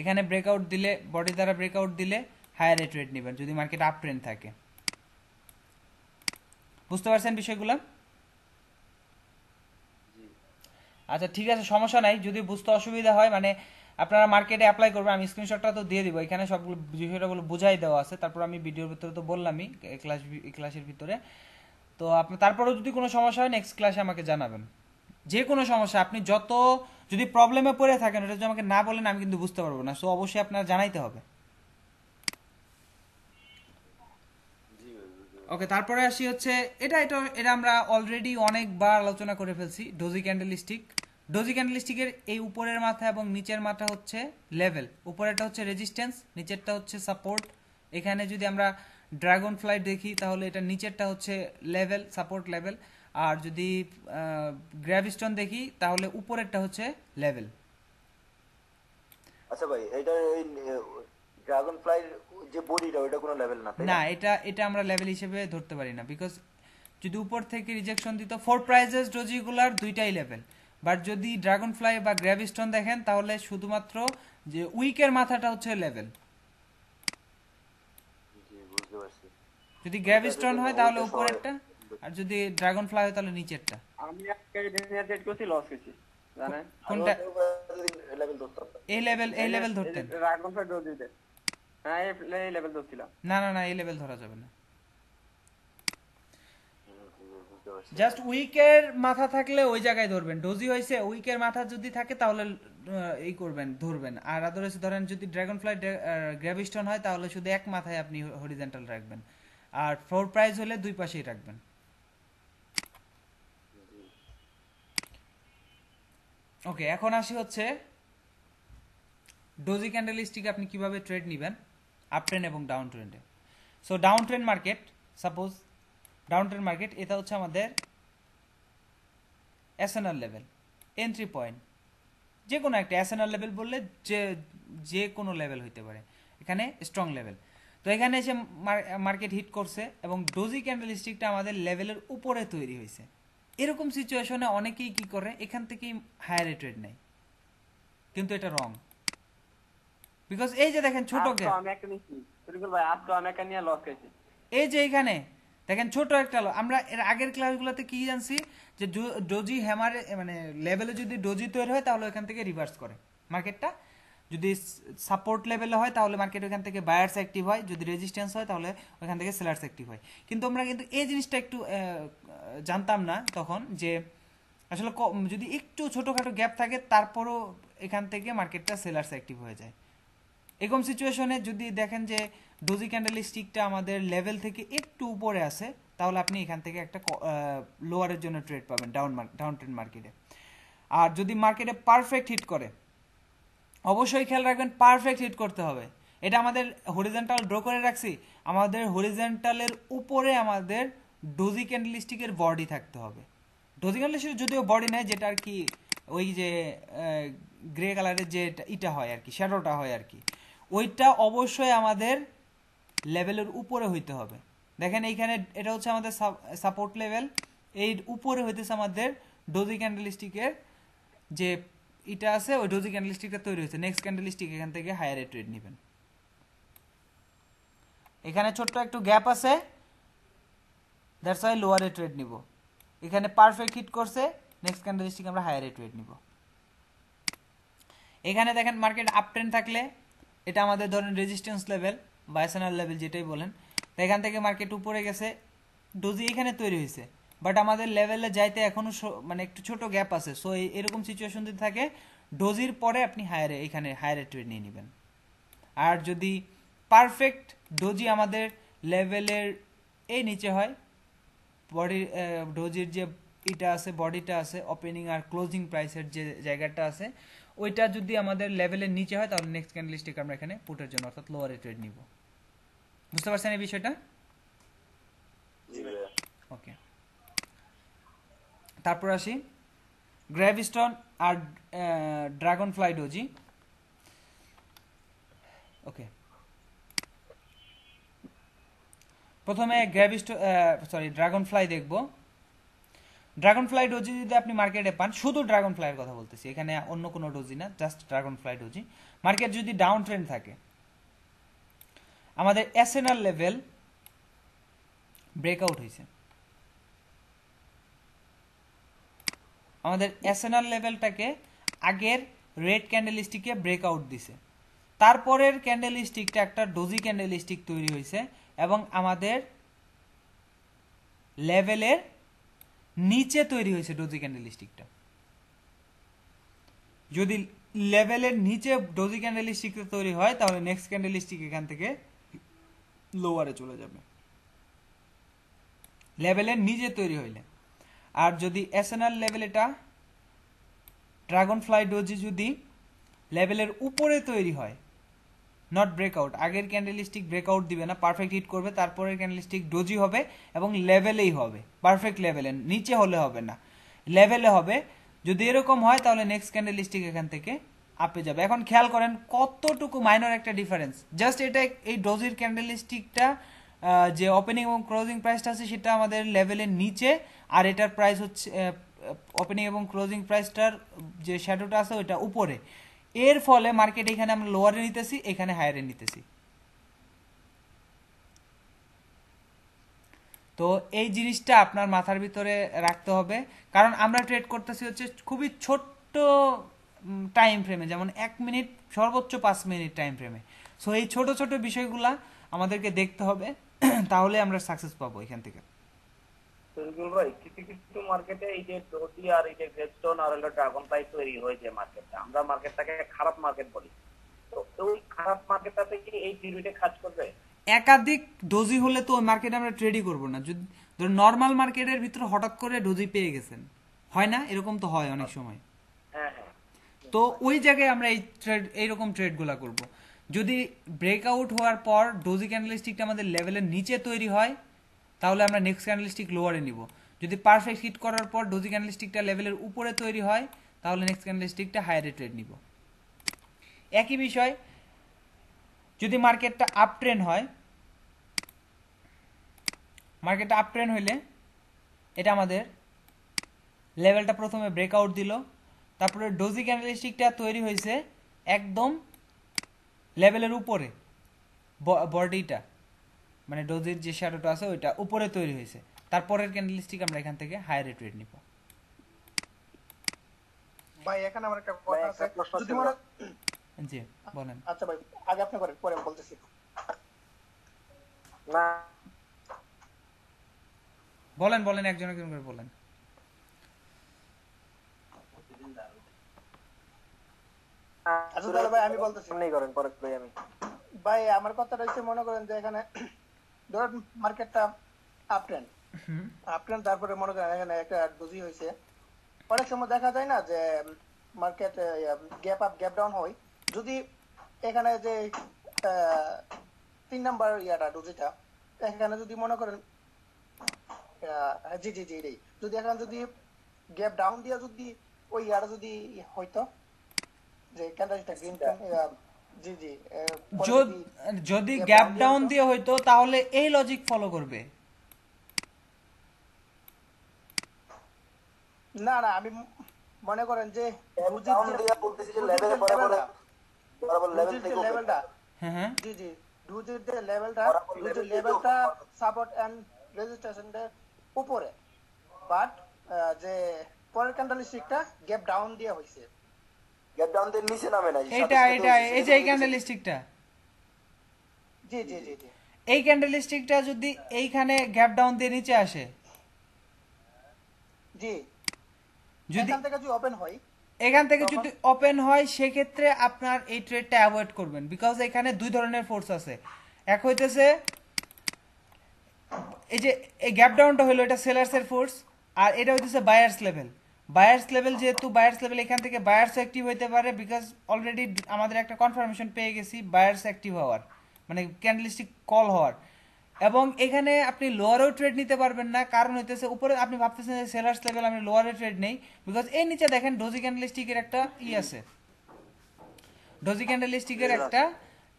এখানে ব্রেকআউট দিলে, বডি দ্বারা ব্রেকআউট দিলে হায়ারে ট্রেড নেবেন যদি মার্কেট আপ ট্রেন্ড থাকে। বুঝতে পারছেন বিষয়গুলো? আচ্ছা ঠিক আছে, সমস্যা নাই। যদি বুঝতে অসুবিধা হয়, মানে আপনারা মার্কেটে অ্যাপ্লাই করবেন, আমি স্ক্রিনশটটা তো দিয়ে দিব, এখানে সবগুলো বিষয়গুলো বুঝাই দেওয়া আছে, তারপর আমি ভিডিওর ভিতরে তো বললামই ক্লাসের ভিতরে। তো আপনি তারপরেও যদি কোনো সমস্যা হয় নেক্সট ক্লাসে আমাকে জানাবেন। যে কোনো সমস্যা, আপনি যত যদি প্রবলেমে পড়ে থাকেন ওটা যদি আমাকে না বলেন আমি কিন্তু বুঝতে পারবো না, সো অবশ্যই আপনার জানাইতে হবে। ওকে, তারপরে আসি হচ্ছে এটা আমরা অলরেডি অনেকবার আলোচনা করে ফেলছি, ডোজি ক্যান্ডেলস্টিক। ডোজি ক্যান্ডেলস্টিকের এই উপরের মাথা এবং নিচের মাথা হচ্ছে লেভেল, উপরেরটা হচ্ছে রেজিস্ট্যান্স, নিচেরটা হচ্ছে সাপোর্ট। এখানে যদি আমরা ড্রাগন ফ্লাই দেখি তাহলে এটা নিচেরটা হচ্ছে লেভেল, সাপোর্ট লেভেল, আর যদি গ্র্যাভিস্টোন দেখি তাহলে উপরেরটা হচ্ছে লেভেল।
আচ্ছা ভাই, এটা এই ড্রাগন ফ্লাই যে বডিটা ওটা কোনো লেভেল না, তাই
না, এটা আমরা লেভেল হিসেবে ধরতে পারি না, বিকজ যদি উপর থেকে রিজেকশন দিত, ফোর প্রাইজেস ডোজিগুলার দুইটাই লেভেল, বাট যদি ড্রাগন ফ্লাই বা গ্র্যাভিস্টোন দেখেন তাহলে শুধুমাত্র যে উইকের মাথাটা হচ্ছে লেভেল।
বুঝতে পারছি।
যদি গ্র্যাভিস্টোন হয় তাহলে উপরেরটা, আর যদি ড্রাগন ফ্লাই হয় তাহলে নিচেরটা।
আমি একটা ট্রেড করছি, লস হয়েছি জানেন
কোনটা?
লেভেল ধরতাম
এই লেভেল ধরতেন?
ড্রাগন ফ্লাই ডোজ দিতে, হ্যাঁ এই লেভেল ধরছিলাম।
না এই লেভেল ধরা যাবে না। জাস্ট উইকের মাথা থাকলে ওই জায়গায় ধরবেন, ডোজি হয়েছে উইকের মাথা যদি থাকে তাহলে এই করবেন, ধরবেন। আর আদারওয়াইজ ধরেন যদি ড্রাগন ফ্লাই গ্র্যাভিস্টোন হয় তাহলে শুধু এক মাথায় আপনি হরিজন্টাল রাখবেন, আর ফ্লোর প্রাইস হলে দুই পাশেই রাখবেন। ওকে, এখন আসি হচ্ছে ডোজি ক্যান্ডেলস্টিক আপনি কিভাবে ট্রেড নেবেন আপ ট্রেন্ড এবং ডাউন ট্রেন্ডে। So down trend market, suppose down trend market, এটা হচ্ছে আমাদের এসএনআর লেভেল, এন্ট্রি পয়েন্ট, যে কোনো একটা এসএনআর লেভেল বললে যে কোনো লেভেল হইতে পারে, এখানে স্ট্রং লেভেল। তো এখানে এসে মার্কেট হিট করছে এবং ডোজি ক্যান্ডেলস্টিকটা আমাদের লেভেলের উপরে তৈরি হয়েছে। এরকম সিচুয়েশনে অনেকেই কি করে, এখান থেকেই হায়ারে ট্রেড নেয়, কিন্তু এটা রং। বিকজ এই যে দেখেন ছোট গ্যাপ,
আমি একটা নিচ্ছি ভাই, আজকে আমি একটা নিয়ে লস খাইছি।
এই যে এখানে দেখেন ছোট একটা আমরা এর আগের ক্লাসগুলোতে কি জানছি, যে ডোজি হ্যামারে মানে লেভেলে যদি ডোজি তৈরি হয় তাহলে এখান থেকে রিভার্স করে মার্কেটটা, যদি সাপোর্ট লেভেলে হয় তাহলে মার্কেট ওখান থেকে বায়ার্স অ্যাক্টিভ হয়, যদি রেজিস্ট্যান্স হয় তাহলে ওখান থেকে সেলার্স অ্যাক্টিভ হয়। কিন্তু আমরা কিন্তু এই জিনিসটা একটু জানতাম না তখন, যে আসলে যদি একটু ছোটোখাটো গ্যাপ থাকে তারপরও এখান থেকে মার্কেটটা সেলার্স অ্যাক্টিভ হয়ে যায়। এরকম সিচুয়েশনে যদি দেখেন যে ডোজি ক্যান্ডেল স্টিকটা আমাদের লেভেল থেকে একটু উপরে আছে, তাহলে আপনি এখান থেকে একটা লোয়ারের জন্য ট্রেড পাবেন ডাউন ট্রেন্ড মার্কেটে। আর যদি মার্কেটে পারফেক্ট হিট করে, অবশ্যই খেয়াল রাখবেন পারফেক্ট হিট করতে হবে। এটা আমাদের হরিজন্টাল ড্র করে রাখছি, আমাদের হরিজন্টালের উপরে আমাদের ডোজি ক্যান্ডেল স্টিকের বডি থাকতে হবে। ডোজি ক্যান্ডেল স্টিক যদিও বডি নেয়, যেটা আর কি ওই যে গ্রে কালারের যে ইটা হয় আর কি, শ্যাডোটা হয় আর কি, ওইটা অবশ্যই আমাদের লেভেলের উপরে হইতে হবে। দেখেন এইখানে এটা হচ্ছে আমাদের সাপোর্ট লেভেল, এই উপরে হইতেছে আমাদের ডোজি ক্যান্ডেল স্টিকের যে এটা আছে, ওই ডোজি ক্যান্ডেল স্টিকটা তৈরি হয়েছে। নেক্সট ক্যান্ডেল স্টিক এখান থেকে হায়ারে ট্রেড নেবেন। এখানে ছোট্ট একটু গ্যাপ আছে, দ্যাটস ওয়াই লোয়ারে ট্রেড নিব। এখানে পারফেক্ট হিট করছে, নেক্সট ক্যান্ডেল স্টিক আমরা হায়ারে ট্রেড নিব। এখানে দেখেন মার্কেট আপ ট্রেন্ড থাকলে এটা আমাদের ধরেন রেজিস্ট্যান্স লেভেল বা এসএনআর লেভেল যেটাই বলেন, তো এখান থেকে মার্কেট উপরে গেছে, ডোজি এখানে তৈরি হয়েছে, বাট আমাদের লেভেলে যাইতে এখনো মানে একটু ছোট গ্যাপ আছে। সো এরকম সিচুয়েশন যদি থাকে, ডোজির পরে আপনি এখানে হায়ারে ট্রেড নিয়ে নেবেন। আর যদি পারফেক্ট ডোজি আমাদের লেভেলের এই নিচে হয়, বডি ডোজির যে এটা আছে, বডিটা আছে, ওপেনিং আর ক্লোজিং প্রাইসের যে জায়গাটা আছে, ওইটা যদি আমাদের লেভেলের নিচে হয় তাহলে নেক্সট ক্যান্ডেল স্টিক আমরা এখানে পুটের জন্য অর্থাৎ লোয়ারে ট্রেড নিব। বুঝতে পারছেন এই বিষয়টা? ওকে, তারপর আসি গ্র্যাভিস্টন আর ড্রাগন ফ্লাই ডোজি। ওকে, প্রথমে ড্রাগন ফ্লাই দেখব। ড্রাগন ফ্লাই ডোজি যদি আপনি মার্কেটে পান, শুধু ড্রাগন ফ্লাইয়ের কথা বলতেছি, এখানে অন্য কোনো ডোজি না, just dragon fly doji. Market যদি ডাউন ট্রেন্ড থাকে, আমাদের এসএনআর লেভেল ব্রেকআউট হয়েছে, আমাদের এসএনআর লেভেলটাকে আগের রেড ক্যান্ডেল স্টিকে ব্রেকআউট দিছে, তারপরের ক্যান্ডেল স্টিকটা একটা ডোজি ক্যান্ডেল স্টিক তৈরি হয়েছে এবং আমাদের লেভেলের নিচে তৈরি হয়েছে ডোজি ক্যান্ডেল স্টিকটা। যদি লেভেলের নিচে ডোজি ক্যান্ডেল স্টিকটা তৈরি হয় তাহলে নেক্সট ক্যান্ডেল স্টিক এখান থেকে লোয়ারে চলে যাবে, লেভেলের নিচে তৈরি হইলে। আর যদি এসএনআর লেভেল এটা ড্রাগন ফ্লাই ডোজি যদি লেভেলের উপরে তৈরি হয়, নট ব্রেকআউট, আগের ক্যান্ডেল স্টিক ব্রেকআউট দিবে না, পারফেক্ট হিট করবে, তারপরের ক্যান্ডেল স্টিক ডোজি হবে এবং লেভেলেই হবে, পারফেক্ট লেভেলে, নিচে হলে হবে না, লেভেলে হবে। যদি এরকম হয় তাহলে নেক্সট ক্যান্ডেল স্টিক এখান থেকে আপে যাবে। এখন খেয়াল করেন কতটুকু মাইনর একটা ডিফারেন্স, জাস্ট এটা এই ডোজির ক্যান্ডেল স্টিকটা যে ওপেনিং এবং ক্লোজিং প্রাইসটা আছে সেটা আমাদের লেভেলের নিচে, আর এটার প্রাইস হচ্ছে ওপেনিং এবং ক্লোজিং প্রাইসটার যে শ্যাডোটা আছে ওইটা উপরে। এর ফলে মার্কেট এখানে আমরা লোয়ারে নিতেছি, এখানে হায়ারে নিতেছি। তো এই জিনিসটা আপনার মাথার ভিতরে রাখতে হবে, কারণ আমরা ট্রেড করতেছি হচ্ছে খুবই ছোট্ট টাইম ফ্রেমে, যেমন 1 মিনিট সর্বোচ্চ 5 মিনিট টাইম ফ্রেমে। সো এই ছোট ছোট বিষয়গুলা আমাদেরকে দেখতে হবে, তাহলে আমরা সাকসেস পাবো এখান থেকে।
ভাই কিছু কিছু মার্কেটে এই যে ডোজি আর এই যে গ্রেডস্টোন আর ড্রাগন ফ্লাই তৈরি হয়েছে মার্কেটটা, আমরা মার্কেটটাকে খারাপ মার্কেট বলি, তো ওই খারাপ মার্কেটটাতে কি এই থিওরিটা কাজ করবে?
একাধিক ডোজি হলে তো ওই মার্কেটে আমরা ট্রেডই করবো না। যদি ধরুন নর্মাল মার্কেটের ভিতরে হঠাৎ করে ডোজি পেয়ে গেছেন, হয় না? এরকম তো হয় অনেক সময়।
হ্যাঁ হ্যাঁ,
তো ওই জায়গায় আমরা এইরকম ট্রেডগুলো করব। যদি ব্রেকআউট হওয়ার পর ডোজি ক্যান্ডেলস্টিকটা আমাদের লেভেলের নিচে তৈরি হয় তাহলে আমরা নেক্সট ক্যান্ডেলস্টিক লোয়ারে নিব। যদি পারফেক্ট হিট করার পর ডোজি ক্যান্ডেলস্টিকটা লেভেলের উপরে তৈরি হয় তাহলে নেক্সট ক্যান্ডেলস্টিকটা হায়ারে ট্রেড নিব। একই বিষয় যদি মার্কেটটা আপ ট্রেন্ড হয়, মার্কেটটা আপ ট্রেন্ড হইলে এটা আমাদের লেভেলটা প্রথমে ব্রেকআউট দিল, তারপরে ডোজি ক্যান্ডেলস্টিকটা তৈরি হয়েছে একদম লেভেলের উপরে, বডিটা মানে ডোজির যে শ্যাডোটা আছে ওইটা উপরে তৈরি হয়েছে, তারপরের ক্যান্ডেলস্টিক আমরা এখান থেকে হায়ারে ট্রেড নিব।
ভাই এখানে আমার একটা
ভাই,
কথা
একটা
আছে
প্রশ্ন
যদি
ছিল।
মনে
জি বলেন।
আচ্ছা ভাই আগে আপনি করেন পরে আমি বলতেছি।
না
বলেন বলেন, একজন একজন করে বলেন।
আচ্ছা তাহলে ভাই আমি বলতেছি।
সামনেই করেন, পরে করি আমি।
ভাই আমার কথাটা হচ্ছে মনে করেন যে এখানে ধরেন মার্কেটটা আপ ট্রেন্ড তারপরে মনে করেন এখানে একটা ডুজি হয়েছে। অনেক সময় দেখা যায় না যে market gap up gap down হয়। যদি এখানে যে 3 নাম্বার ডুজিটা এখানে যদি মনে করেন জি জি জি রে যদি এখানে যদি গ্যাপ ডাউন দিয়া যদি ওই যদি হয়তো যে ক্যান্ডেলটা গ্রিন জি জি পরে
যদি যদি
gap
গ্যাপ
down
ডাউন
দিয়ে
দিয়ে হইতো তাহলে এই লজিক ফলো করবে।
না না আমি মনে করেন যে
ডাউন দিয়া বলতেছি যে লেভেল বরাবর বরাবর লেভেল
ডুজির যে
থেকে
লেভেলটা
হ্যাঁ হ্যাঁ
জি জি ডুজির যে লেভেলটা
বরাবর
ডুজির
level থেকে
লেভেলটা
উপরে।
সাপোর্ট এন্ড রেজিস্ট্যান্সের উপরে বাট যে পরের ক্যান্ডেল স্টিকটা গ্যাপ ডাউন দিয়ে হইছে।
গ্যাপ ডাউন দিয়ে নিচে নামে না,
এইটা এটা এই যে এই ক্যান্ডেল স্টিকটা,
জি জি জি জি
এই ক্যান্ডেল স্টিকটা যদি এইখানে গ্যাপ ডাউন দিয়ে নিচে আসে,
জি
যদি
এখান থেকে যদি ওপেন হয়
এখান থেকে
তখন?
যদি ওপেন হয় সেক্ষেত্রে আপনার এই ট্রেডটা অ্যাভয়েড করবেন, বিকজ এখানে দুই ধরনের ফোর্স আছে। এক হইতেছে এই যে এই গ্যাপ ডাউনটা হলো এটা সেলার্সের ফোর্স, আর এটা হইতেছে বায়ার্স লেভেল। বায়ার্স লেভেল যেহেতু বায়ার্স লেভেল, এখান থেকে বায়ার্স অ্যাক্টিভ হইতে পারে, বিকজ অলরেডি আমাদের একটা কনফার্মেশন পেয়ে গেছি বায়ার্স অ্যাক্টিভ হওয়ার, মানে ক্যান্ডেলস্টিক কল হওয়ার। এবং এখানে আপনি লোয়ারেও ট্রেড নিতে পারবেন না, কারণ হইতেছে উপরে আপনি ভাবতেছেন যে সেলার্স লেভেল আমি লোয়ারে ট্রেড নেই, বিকজ এই নিচে দেখেন ডোজি ক্যান্ডেলস্টিকের একটা আছে, ডোজি ক্যান্ডেলস্টিকের একটা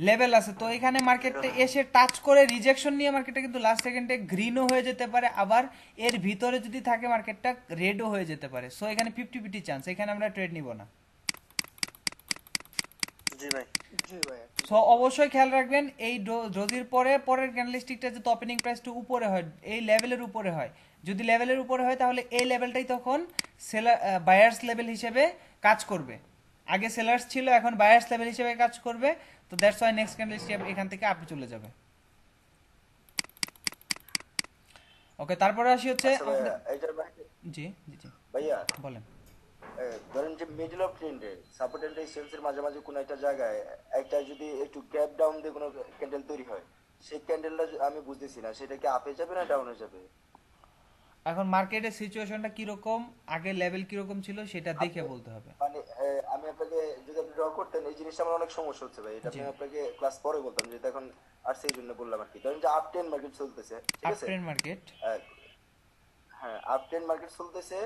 লেভেল আছে। তো এখানে মার্কেটটা এসে টাচ করে রিজেকশন নিয়ে মার্কেটটা কিন্তু লাস্ট সেকেন্ডে গ্রিনও হয়ে যেতে পারে, আবার এর ভিতরে যদি থাকে মার্কেটটা রেডও হয়ে যেতে পারে। সো এখানে 50-50 চান্স, এখানে আমরা ট্রেড নিব না।
জি ভাই।
জি ভাই
সো অবশ্যই খেয়াল রাখবেন এই ডোজির পরে পরের ক্যান্ডেলস্টিকটা যাতে ওপেনিং প্রাইসটা উপরে হয়, এই লেভেলের উপরে হয়। যদি লেভেলের উপরে হয় তাহলে এই লেভেলটাই তখন সেলার বায়ার্স লেভেল হিসেবে কাজ করবে। আগে সেলার্স ছিল, এখন বায়ার্স লেভেল হিসেবে কাজ করবে। তো দ্যাটস ওয়াই নেক্সট ক্যান্ডেলস্টিক এখান থেকে আপনি চলে যাবে। ওকে, তারপরে আসি হচ্ছে
এইটার বাইরে
জি জি জি
ভাইয়া
বলেন।
ধরেন যে মিডল অফ ট্রেন্ডে সাপোর্ট এন্ড রেজিস্ট্যান্সের মাঝামাঝি কোনো একটা জায়গায় একটা যদি একটু গ্যাপ ডাউন দিয়ে কোনো ক্যান্ডেল তৈরি হয়, সেই ক্যান্ডেলটা আমি বুঝতেছি না সেটা কি আপে যাবে না ডাউনে যাবে।
এখন মার্কেটের সিচুয়েশনটা কিরকম, আগে লেভেল কিরকম ছিল সেটা দেখে বলতে হবে।
মানে আমি আপনাকে যদি আপনি ড্র করতেন এই জিনিসটা আমার অনেক সমস্যা হচ্ছে ভাই, এটা আমি আপনাকে ক্লাস পরে বলতাম, যেটা এখন আর সেই জন্য বললাম আর কি। ধরেন যে আপ ট্রেন্ড মার্কেট চলতেছে, ঠিক
আপ
আছে,
ট্রেন্ড মার্কেট,
হ্যাঁ আপ ট্রেন্ড মার্কেট চলতেছে,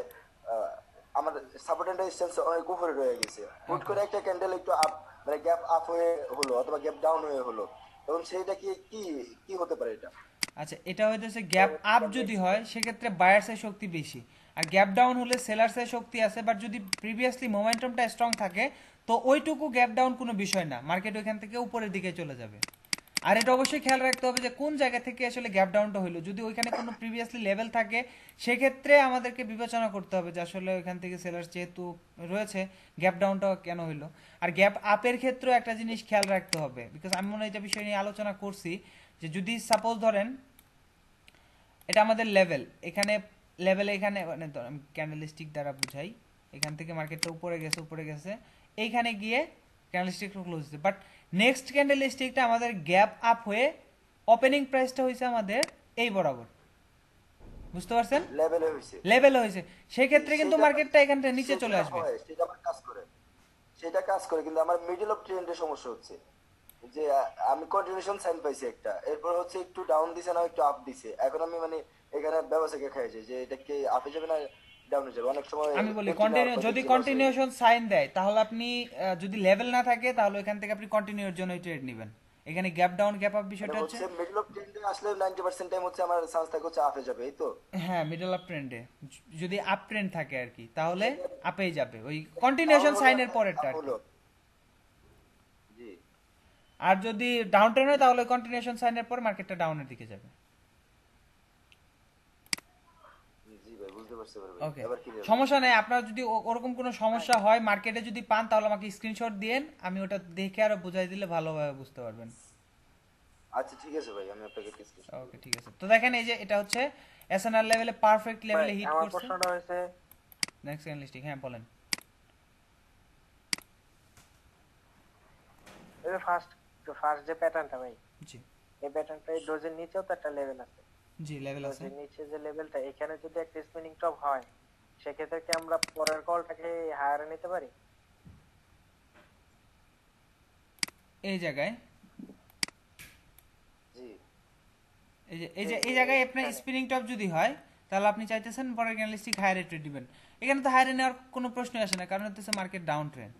আমার সাপোর্ট এন্ড রেজিস্ট্যান্স অনেক উপরে রয়ে গেছে, হুট করে একটা ক্যান্ডেল একটু আপ মানে গ্যাপ আপ হয়ে হলো অথবা গ্যাপ ডাউন হয়ে হলো, তখন সেইটা কি কি কি হতে পারে এটা।
আচ্ছা এটা হইতেছে গ্যাপ আপ যদি হয় সেক্ষেত্রে বায়ার্সের শক্তি বেশি, আর গ্যাপ ডাউন হলে সেলার্সের শক্তি আছে। বাট যদি প্রিভিয়াসলি মোমেন্টামটা স্ট্রং থাকে তো ওইটুকু গ্যাপ ডাউন কোনো বিষয় না, মার্কেট ওইখান থেকে উপরের দিকে চলে যাবে। আর এটা অবশ্যই খেয়াল রাখতে হবে যে কোন জায়গা থেকে আসলে গ্যাপ ডাউনটা হলো। যদি ওইখানে কোনো প্রিভিয়াসলি লেভেল থাকে সেক্ষেত্রে আমাদেরকে বিবেচনা করতে হবে যে আসলে ওইখান থেকে সেলার্স যেহেতু রয়েছে গ্যাপ ডাউনটা কেন হইলো। আর গ্যাপ আপের ক্ষেত্রেও একটা জিনিস খেয়াল রাখতে হবে, বিকজ আমি মনে হয় এটা বিষয় নিয়ে আলোচনা করছি, যে যদি সাপোজ ধরেন এটা আমাদের লেভেল, এখানে লেভেল এখানে মানে ক্যান্ডেলস্টিক দ্বারা বুঝাই, এখান থেকে মার্কেটটা উপরে গেছে এইখানে গিয়ে ক্যান্ডেলস্টিকটা ক্লোজ হচ্ছে, বাট নেক্সট ক্যান্ডেলস্টিকটা আমাদের গ্যাপ আপ হয়ে ওপেনিং প্রাইসটা হয়েছে আমাদের এই বরাবর, বুঝতে পারছেন,
লেভেলে হয়েছে
লেভেল হয়েছে, সেই ক্ষেত্রে কিন্তু
সেটা-
মার্কেটটা এখান থেকে নিচে চলে
সেটা
আসবে।
হয়, সেটা আবার কাজ করে, সেটা কাজ করে, কিন্তু আমার মিডল অফ ট্রেন্ডে সমস্যা হচ্ছে যে আমি কন্টিনিউশন সাইন পাইছি একটা, এরপর হচ্ছে একটু ডাউন দিছে না একটু আপ দিছে, এখন আমি মানে এখানে ব্যবসাকে খাইছে যে এটা কি আপে যাবে না ডাউনে যাবে। অনেক সময়
আমি বলি
entry নেওয়ার পর
যদি
দেখছি loss হয়ে গেছে।
কন্টিনিউশন সাইন দেয় তাহলে আপনি যদি লেভেল না থাকে তাহলে এখান থেকে আপনি কন্টিনিউর জন্য ট্রেড নেবেন। এখানে গ্যাপ ডাউন গ্যাপ আপ বিষয়টা
মানে
হচ্ছে
হচ্ছে মিডল অফ ট্রেন্ডে আসলে 90% টাইম হচ্ছে আমার চান্স থাকে হচ্ছে আপে যাবে, এই তো।
হ্যাঁ মিডল আপ ট্রেন্ডে যদি আপ ট্রেন্ড থাকে আর কি তাহলে আপেই যাবে, ওই কন্টিনিউশন সাইনের পরেরটা আর কি।
হলো জি
আর যদি ডাউন ট্রেন্ড হয় তাহলে কন্টিনিউশন সাইনের পর মার্কেটটা ডাউনের দিকে যাবে।
জি ভাই বুঝতে বুঝতে পারবে।
ওকে,
এবার কি দেব?
সমস্যা নেই। আপনার যদি ওরকম কোনো সমস্যা হয় মার্কেটে যদি পান, তাহলে আমাকে স্ক্রিনশট দিয়েন, আমি ওটা দেখে আরো বুঝাই দিলে ভালোভাবে বুঝতে পারবেন।
আচ্ছা ঠিক আছে ভাই, আমি আপনাকে ডিসকাস করব।
ওকে ঠিক আছে। তো দেখেন এই যে এটা হচ্ছে এসএনআর লেভেলে পারফেক্ট
ভাই
লেভেলে হিট
আমার
করছে।
প্রশ্নটা হয়েছে
নেক্সট ক্যান্ডেলস্টিক, হ্যাঁ বলেন।
এই যে ফার্স্ট ফার্স্ট যে প্যাটার্নটা ভাই,
জি
এই প্যাটার্নটা এই ডোজের নিচেও তো একটা লেভেল আছে।
জি, লেভেল আছে।
ডোজের নিচে যে লেভেলটা, এখানে যদি একটা স্পিনিং টপ হয়, সেক্ষেত্রে কি আমরা পরের কলটাকে হায়ারে নিতে পারি?
এই জায়গায়
জি
এই জায়গায় আপনার স্পিনিং টপ যদি হয়, তাহলে আপনি চাইতেছেন পরের ক্যান্ডেলস্টিক হায়ার রেটে দিবেন। এখানে তো হায়ারে নেওয়ার কোনো প্রশ্নই আসে না, কারণ হচ্ছে মার্কেট ডাউন ট্রেন্ড।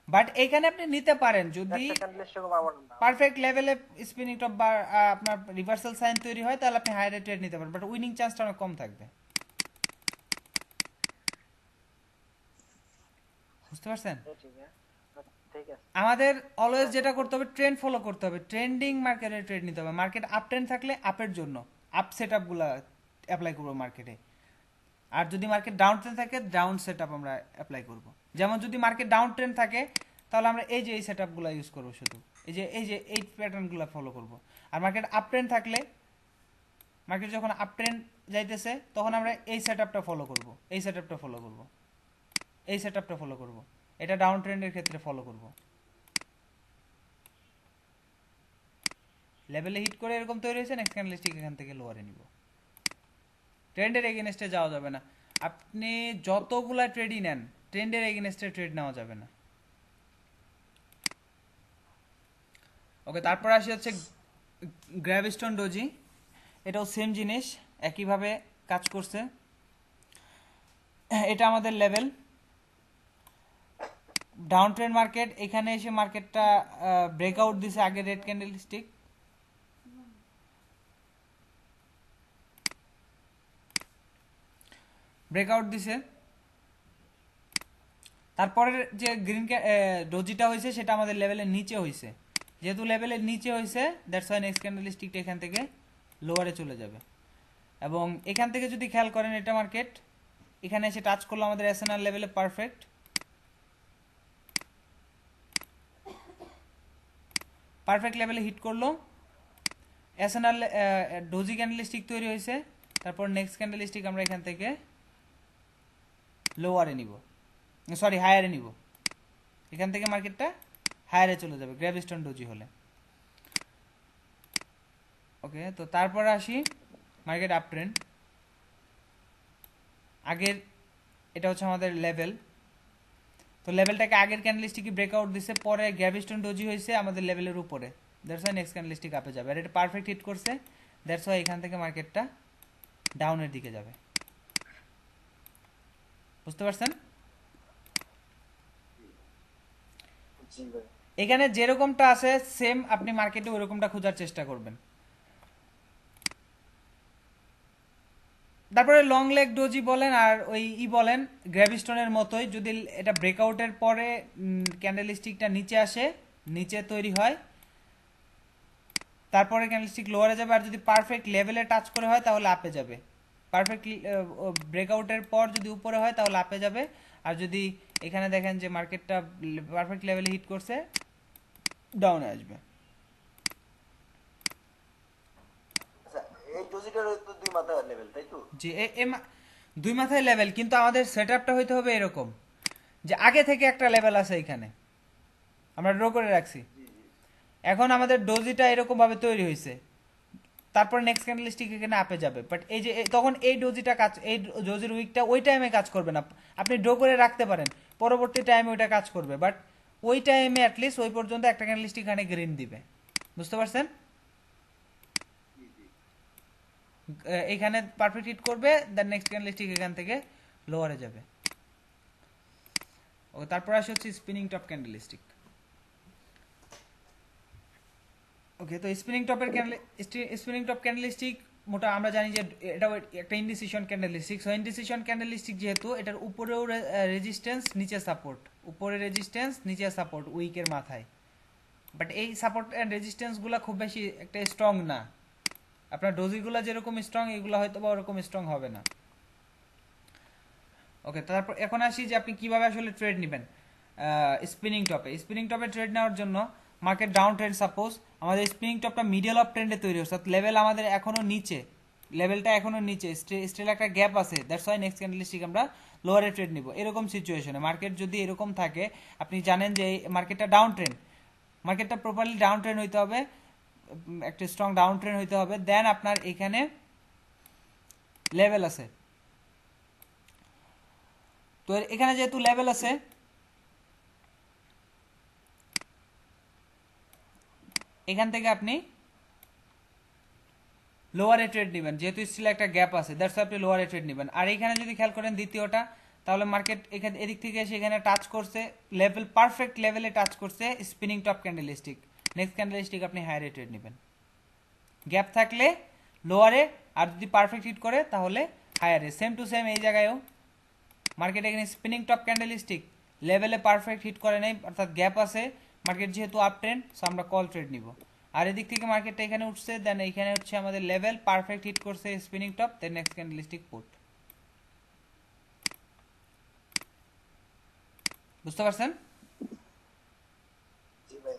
বাট এখানে আপনি নিতে পারেন যদি
একটা ক্যান্ডেলস্টিকও পাবো না।
পারফেক্ট লেভেলে স্পিনিং টপ বা আপনার রিভার্সাল সাইন তৈরি হয়, তাহলে আপনি হায়ার রেটে নিতে পারেন, বাট উইনিং চান্সটা অনেক কম থাকবে। বুঝতে পারছেন?
ঠিক আছে, ঠিক আছে।
আমাদের অলওয়েজ যেটা করতে হবে, ট্রেন্ড ফলো করতে হবে, ট্রেন্ডিং মার্কেটে ট্রেড নিতে হবে। মার্কেট আপ ট্রেন্ড থাকলে আপের জন্য আপ সেট আপগুলো অ্যাপ্লাই করবো মার্কেটে, আর যদি মার্কেট ডাউন ট্রেন্ড থাকে ডাউন সেট আপ আমরা অ্যাপ্লাই করবো। যেমন যদি মার্কেট ডাউন ট্রেন্ড থাকে, তাহলে আমরা এই যে এই সেট আপগুলো ইউজ করবো, শুধু এই প্যাটার্নগুলো ফলো করবো। আর মার্কেট আপ ট্রেন্ড থাকলে, মার্কেট যখন আপ ট্রেন্ড যাইতেছে, তখন আমরা এই সেট আপটা ফলো করবো, এই সেট আপটা ফলো করবো, এই সেট আপটা ফলো করবো। এটা ডাউন ট্রেন্ডের ক্ষেত্রে ফলো করবো। লেভেলে হিট করে এরকম তৈরি হয়েছে, নেক্সট ক্যান্ডেলস্টিক এখান থেকে লোয়ারে নিব। ট্রেন্ডের এগেনস্টে যাওয়া যাবে না। আপনি যতগুলা ট্রেডই নেন, ট্রেন্ডের এগেনস্টে ট্রেড নেওয়া যাবে না। ওকে, তারপর আসি হচ্ছে গ্র্যাভিস্টোন ডোজি। এটাও সেম জিনিস, একইভাবে কাজ করছে। এটা আমাদের লেভেল ডাউন ট্রেন্ড মার্কেট। এখানে এসে মার্কেটটা ব্রেকআউট দিছে আগে রেড ক্যান্ডেলস্টিক, ব্রেকআউট দিছে। তারপরের যে গ্রিন ডোজিটা হয়েছে, সেটা আমাদের লেভেলের নিচে হয়েছে। যেহেতু লেভেলের নিচে হয়েছে, দ্যাটস ওয়াই নেক্সট ক্যান্ডেলস্টিকটা এখান থেকে লোয়ারে চলে যাবে। এবং এখান থেকে যদি খেয়াল করেন, এটা মার্কেট এখানে এসে টাচ করলো আমাদের এসএনআর লেভেলে পারফেক্ট, পারফেক্ট লেভেলে হিট করলো। এসএনআর ডোজি ক্যান্ডেলস্টিক তৈরি হয়েছে। তারপর নেক্সট ক্যান্ডেলস্টিক আমরা এখান থেকে লোয়ারে নিব, সরি হায়ারে নিব। এখান থেকে মার্কেটটা হায়ারে চলে যাবে গ্র্যাভিস্টোন ডোজি হলে। ওকে, তো তারপরে আসি মার্কেট আপ ট্রেন্ড। আগের এটা হচ্ছে আমাদের লেভেল, তো লেভেলটাকে আগের ক্যান্ডেলস্টিকই ব্রেকআউট দিছে, পরে গ্র্যাভিস্টোন ডোজি হয়েছে আমাদের লেভেলের উপরে, দ্যাটস ওয়াই নেক্সট ক্যান্ডেলস্টিক আপে যাবে। আর এটা পারফেক্ট হিট করছে, দ্যাটস ওয়াই এখান থেকে মার্কেটটা ডাউনের দিকে যাবে। বুঝতে পারছেন?
জি ভাই।
এখানে যেরকমটা আছে সেম আপনি মার্কেটে ওরকমটা খোঁজার চেষ্টা করবেন। তারপরে লং লেগ ডোজি বলেন আর ওই বলেন, গ্র্যাভিস্টোনের মতোই, যদি এটা ব্রেকআউটের পরে ক্যান্ডেলস্টিকটা নিচে আসে, নিচে তৈরি হয়, তারপরে ক্যান্ডেলস্টিক লোয়ারে যাবে। আর যদি পারফেক্ট লেভেলে টাচ করে হয়, তাহলে আপে যাবে। পারফেক্ট ব্রেকআউটের পর যদি উপরে হয়, তাহলে আপে যাবে। আর যদি এখানে দেখেন যে মার্কেটটা পারফেক্ট লেভেলে হিট করছে, ডাউনে আসবে।
আচ্ছা, এই ডোজিটার তো দুই মাথা লেভেল, তাই তো?
জি, দুই মাথায় লেভেল, কিন্তু আমাদের সেটআপটা হইতে হবে এরকম যে আগে থেকে একটা লেভেল আছে এখানে, আমরা ড্র করে রাখছি। এখন আমাদের ডোজিটা এরকম ভাবে তৈরি হয়েছে, তারপর নেক্সট ক্যান্ডেলস্টিক এখানে আপে যাবে। বাট এই যে তখন এই ডোজিটা কাজ, এই ডোজির উইকটা ওই টাইমে কাজ করবে না। আপনি ড্র করে রাখতে পারেন, পরবর্তী টাইমে ওইটা কাজ করবে, বাট ওই টাইমে অ্যাটলিস্ট ওই পর্যন্ত একটা ক্যান্ডেলস্টিক এখানে গ্রিন দিবে। বুঝতে পারছেন? এখানে পারফেক্ট হিট করবে, দেন নেক্সট ক্যান্ডেলস্টিক এখান থেকে লোয়ারে যাবে। ওকে, তারপর আসে হচ্ছে স্পিনিং টপ ক্যান্ডেলস্টিক। ওকে, তো স্পিনিং টপ ক্যান্ডেলস্টিক মোটা আমরা জানি যে এটা একটা indecision candlestick. So indecision candlestick যেহেতু, এটার উপরেও রেজিস্ট্যান্স, নিচে সাপোর্ট, উপরে রেজিস্ট্যান্স, নিচে সাপোর্ট উইকের মাথায়। বাট এই সাপোর্ট এন্ড রেজিস্ট্যান্স গুলা খুব বেশি একটা স্ট্রং না। আপনার ডোজিগুলো যেরকম স্ট্রং এগুলো হয়তো বা ওরকম স্ট্রং হবে না। ওকে, তারপর এখন আসি যে আপনি কিভাবে আসলে ট্রেড নেবেন স্পিনিং টপে ট্রেড নেওয়ার জন্য। মার্কেট ডাউন ট্রেন্ড, সাপোজ আমাদের স্পিনিং টপটা মিডল অফ ট্রেন্ডে তৈরি হচ্ছে, লেভেল আমাদের এখনো নিচে, লেভেলটা এখনো নিচে, স্টিল একটা গ্যাপ আছে, দ্যাটস ওয়াই নেক্সট ক্যান্ডেলস্টিক আমরা লোয়ারে ট্রেড নিব। এরকম সিচুয়েশনে মার্কেট যদি এরকম থাকে, আপনি জানেন যে এই মার্কেটটা ডাউন ট্রেন্ড, মার্কেটটা প্রপারলি ডাউন ট্রেন্ড হইতে হবে, একটা স্ট্রং ডাউন ট্রেন্ড হইতে হবে, দেন আপনার এখানে লেভেল আছে। তো এখানে যেহেতু লেভেল আছে, এখান থেকে আপনি লোয়ারে ট্রেড নেবেন, যেহেতু স্টিল একটা গ্যাপ আছে, দ্যাটস আপনি লোয়ারে ট্রেড নেবেন। আর এখানে যদি খেয়াল করেন দ্বিতীয়টা, তাহলে মার্কেট এখানে এদিক থেকে এসে এখানে টাচ করছে লেভেল, পারফেক্ট লেভেলে টাচ করছে spinning top candlestick, next candlestick আপনি হায়ারে ট্রেড নেবেন। গ্যাপ থাকলে লোয়ারে, আর যদি পারফেক্ট হিট করে তাহলে হায়ারে। সেম টু সেম এই জায়গায়ও মার্কেট এখানে স্পিনিং টপ ক্যান্ডেলস্টিক লেভেলে পারফেক্ট হিট করে নেই, অর্থাৎ গ্যাপ আছে, মার্কেট যেহেতু আপ ট্রেন্ড, সো আমরা কল ট্রেড নিব। আর এদিক থেকে মার্কেটটা এখানে উঠছে, দেন এখানে হচ্ছে আমাদের লেভেল, পারফেক্ট হিট করছে spinning top, then next candlestick put. বুঝতে পারছেন?
জি ভাই।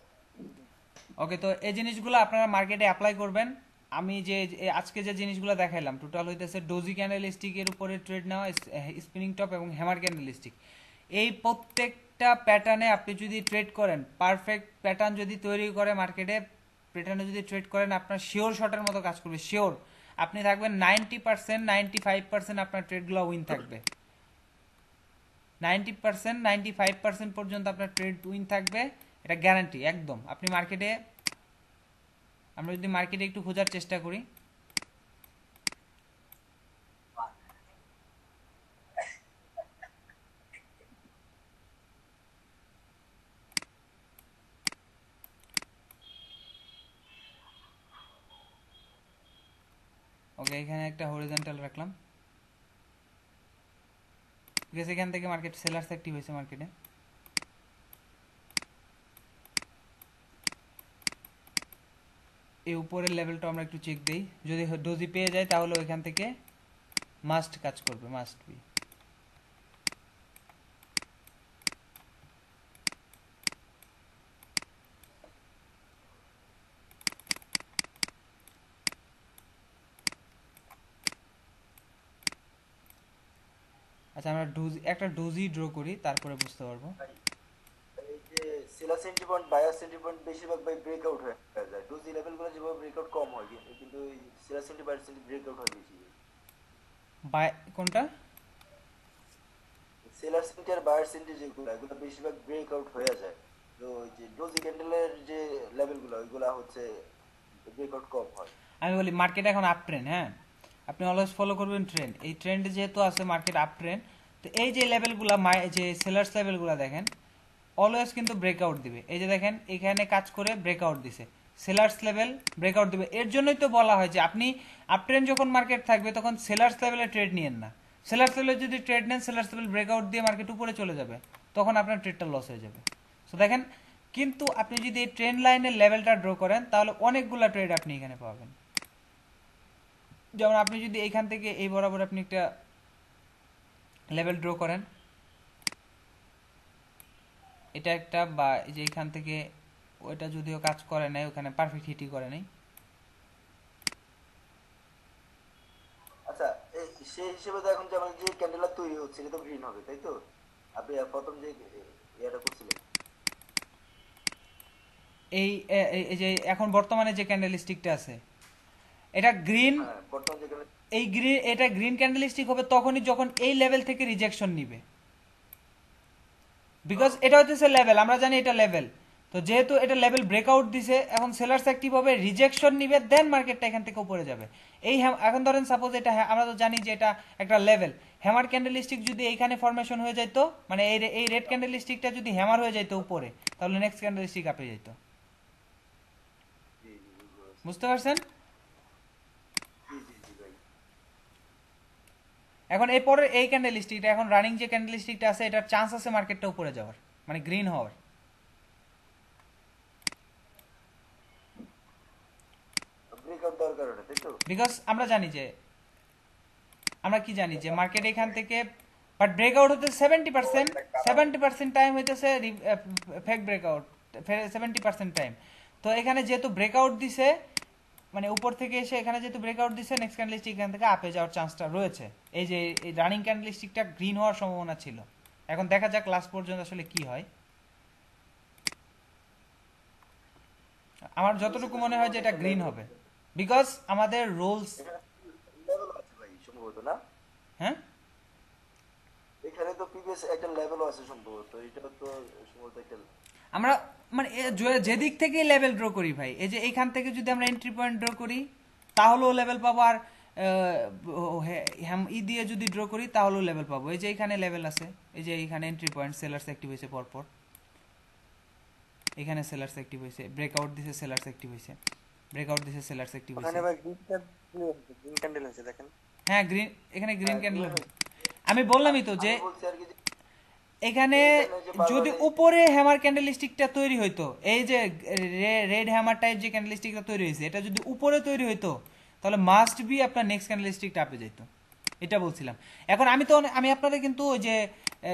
ওকে, তো এই জিনিসগুলো আপনারা মার্কেটে অ্যাপ্লাই করবেন। আমি যে আজকে যে জিনিসগুলো দেখাইলাম টোটাল হইতেছে ডোজি ক্যান্ডেলস্টিকের উপরে ট্রেড নেওয়া, স্পিনিং টপ এবং হ্যামার ক্যান্ডেলস্টিক। এই প্রত্যেকটা প্যাটার্নে আপনি যদি ট্রেড করেন, পারফেক্ট প্যাটার্ন যদি তৈরি করে মার্কেটে, প্যাটার্নে যদি ট্রেড করেন, আপনার শিওর শটের মতো কাজ করবে, শিওর আপনি থাকবেন 90%, 95% আপনার ট্রেডগুলো উইন থাকবে। 90%, 95% পর্যন্ত আপনার ট্রেড উইন থাকবে, এটা গ্যারান্টি একদম। আপনি মার্কেটে, আমরা যদি মার্কেটে একটু খোঁজার চেষ্টা করি, ওকে এখানে একটা হরিজন্টাল রাখলাম, ঠিক আছে। এখান থেকে মার্কেট সেলার্স অ্যাক্টিভ হয়েছে মার্কেটে। এই উপরের লেভেলটা আমরা একটু চেক দেই, যদি ডোজি পেয়ে যায় তাহলে ওইখান থেকে মাস্ট কাজ করবে, মাস্ট বি। আচ্ছা, আমরা একটা ডোজি ড্র করি, তারপরে বুঝতে পারবো।
ভাই, এই যে সেলার সেন্টিমেন্ট, বায়ার সেন্টিমেন্ট বেশিরভাগ ভাই ব্রেকআউট হয়ে যায়। ডোজি লেভেলগুলো যেভাবে ব্রেকআউট কম হয়, কিন্তু এই seller sentiment, buyer sentiment breakout হয় বেশি।
কোনটা?
সেলার সেন্টি আর বায়ার সেন্টি যেগুলো, এগুলো বেশিরভাগ ব্রেকআউট হয়ে যায়। তো ওই যে ডোজি ক্যান্ডেলের যে লেভেলগুলো, ওইগুলা হচ্ছে ব্রেকআউট কম হয়।
আমি বলি মার্কেট এখন আপ ট্রেন্ড, হ্যাঁ, আপনি অলওয়েজ ফলো করবেন ট্রেন্ড। এই ট্রেন্ডে যেহেতু আছে মার্কেট আপ ট্রেন্ড, তো এই যে লেভেলগুলো, যে সেলার্স লেভেলগুলো দেখেন অলওয়েজ কিন্তু ব্রেকআউট দিবে। এই যে দেখেন এখানে কাজ করে ব্রেকআউট দিছে, সেলার্স লেভেল ব্রেকআউট দিবে। এর জন্যই তো বলা হয় যে আপনি আপ ট্রেন্ড যখন মার্কেট থাকবে তখন সেলার্স লেভেলে ট্রেড নিয়েন না। সেলার্স লেভেলে যদি ট্রেড নেন, সেলার্স লেভেল ব্রেকআউট দিয়ে মার্কেট উপরে চলে যাবে, তখন আপনার ট্রেডটা লস হয়ে যাবে। সো দেখেন, কিন্তু আপনি যদি এই ট্রেন্ড লাইনের লেভেলটা ড্র করেন তাহলে অনেকগুলো ট্রেড আপনি এখানে পাবেন। যেমন আপনি যদি এইখান থেকে এই বরাবর আপনি একটা লেভেল ড্র করেন, এটা একটা, বা এই যে এখান থেকে ওইটা যদিও কাজ করে নাই, ওখানে পারফেক্ট হিটই করে নাই।
আচ্ছা, সেই হিসেবে তো এখন যে আমাদের যে ক্যান্ডেলটা তৈরি হচ্ছে, এটা তো গ্রিন হবে, তাই তো? আপনি প্রথম যে ইয়েটা করছিলেন,
এই যে এখন বর্তমানে যে ক্যান্ডেল স্টিকটা আছে, এটা গ্রিন।
হ্যাঁ, বর্তমান যে candle-
এটা গ্রিন ক্যান্ডেল স্টিক হবে তখনই যখন এই লেভেল থেকে রিজেকশন নিবে, বিকজ এটা হচ্ছে লেভেল, আমরা জানি এটা লেভেল। তো যেহেতু এটা লেভেল ব্রেকআউট দিছে, এখন সেলার্স অ্যাক্টিভ হবে, রিজেকশন নিবে, দেন মার্কেটটা এখান থেকে উপরে যাবে। এখন ধরেন সাপোজ এটা, আমরা তো জানি যে এটা একটা লেভেল, হ্যামার ক্যান্ডেল স্টিক যদি এইখানে ফরমেশন হয়ে যাইতো, মানে এই রেড ক্যান্ডেল স্টিকটা যদি হ্যামার হয়ে যাইতো উপরে, তাহলে নেক্সট ক্যান্ডেল স্টিক আপে যাইতো।
জি, জি, বুঝতে পারছি।
বুঝতে পারছেন?
জি, জি, জি ভাই।
এখন এই পরের এই ক্যান্ডেল স্টিকটা, এখন রানিং যে ক্যান্ডেল স্টিকটা আছে, এটার চান্স আছে মার্কেটটা উপরে যাওয়ার, মানে গ্রিন হওয়ার।
ব্রেকআউট দেওয়ার কারণে, তাই তো?
বিকজ আমরা জানি যে আমরা কি জানি যে মার্কেট এখান থেকে বাট ব্রেকআউট হতে 70% টাইম হইতেছে ফেক ব্রেকআউট 70% টাইম। তো এখানে যেহেতু ব্রেকআউট দিছে মানে উপর থেকে এসে এখানে যেহেতু ব্রেকআউট দিছে নেক্সট ক্যান্ডেলস্টিক এখান থেকে আপে যাওয়ার চান্সটা রয়েছে। এই যে এই রানিং ক্যান্ডেলস্টিকটা গ্রিন হওয়ার সম্ভাবনা ছিল। এখন দেখা যাক লাস্ট পর্যন্ত আসলে কি হয়। আমার যতটুকু মনে হয় যে এটা গ্রিন হবে বিকজ আমাদের রোলস
লেভেল আছে ভাই সম্ভবত না?
হ্যাঁ
এখানে তো প্রিভিয়াস একটা লেভেলও আছে সম্ভবত, এটা তো সম্ভবত একটা
আমরা মানে যেদিক থেকে লেভেল ড্র করি ভাই, এই যে এইখান থেকে যদি আমরা এন্ট্রি পয়েন্ট ড্র করি তাহলেও লেভেল পাবো, আর ই দিয়ে যদি ড্র করি তাহলেও লেভেল পাবো। এই যে এখানে লেভেল আছে, এই যে এখানে এন্ট্রি পয়েন্ট সেলার্স অ্যাক্টিভ হয়েছে পরপর, এখানে সেলার্স অ্যাক্টিভ হয়েছে, ব্রেকআউট দিছে সেলার্স অ্যাক্টিভ হয়েছে, ব্রেকআউট দিছে সেলার্স অ্যাক্টিভ হয়েছে।
ওখানে ভাই গ্রিন ক্যান্ডেল হয়েছে দেখেন।
হ্যাঁ গ্রিন, এখানে গ্রিন ক্যান্ডেল। আমি বললামই তো যে
বলছি আর কি যে
এখানে যদি উপরে হ্যামার ক্যান্ডেলস্টিকটা তৈরি হইতো, এই যে রেড হ্যামার টাইপ যে ক্যান্ডেলস্টিকটা তৈরি হয়েছে এটা যদি উপরে তৈরি হইতো তাহলে মাস্ট বি আপনার নেক্সট ক্যান্ডেলস্টিকটা আপে যেত, এটা বলছিলাম। এখন আমি আপনাদের কিন্তু ওই যে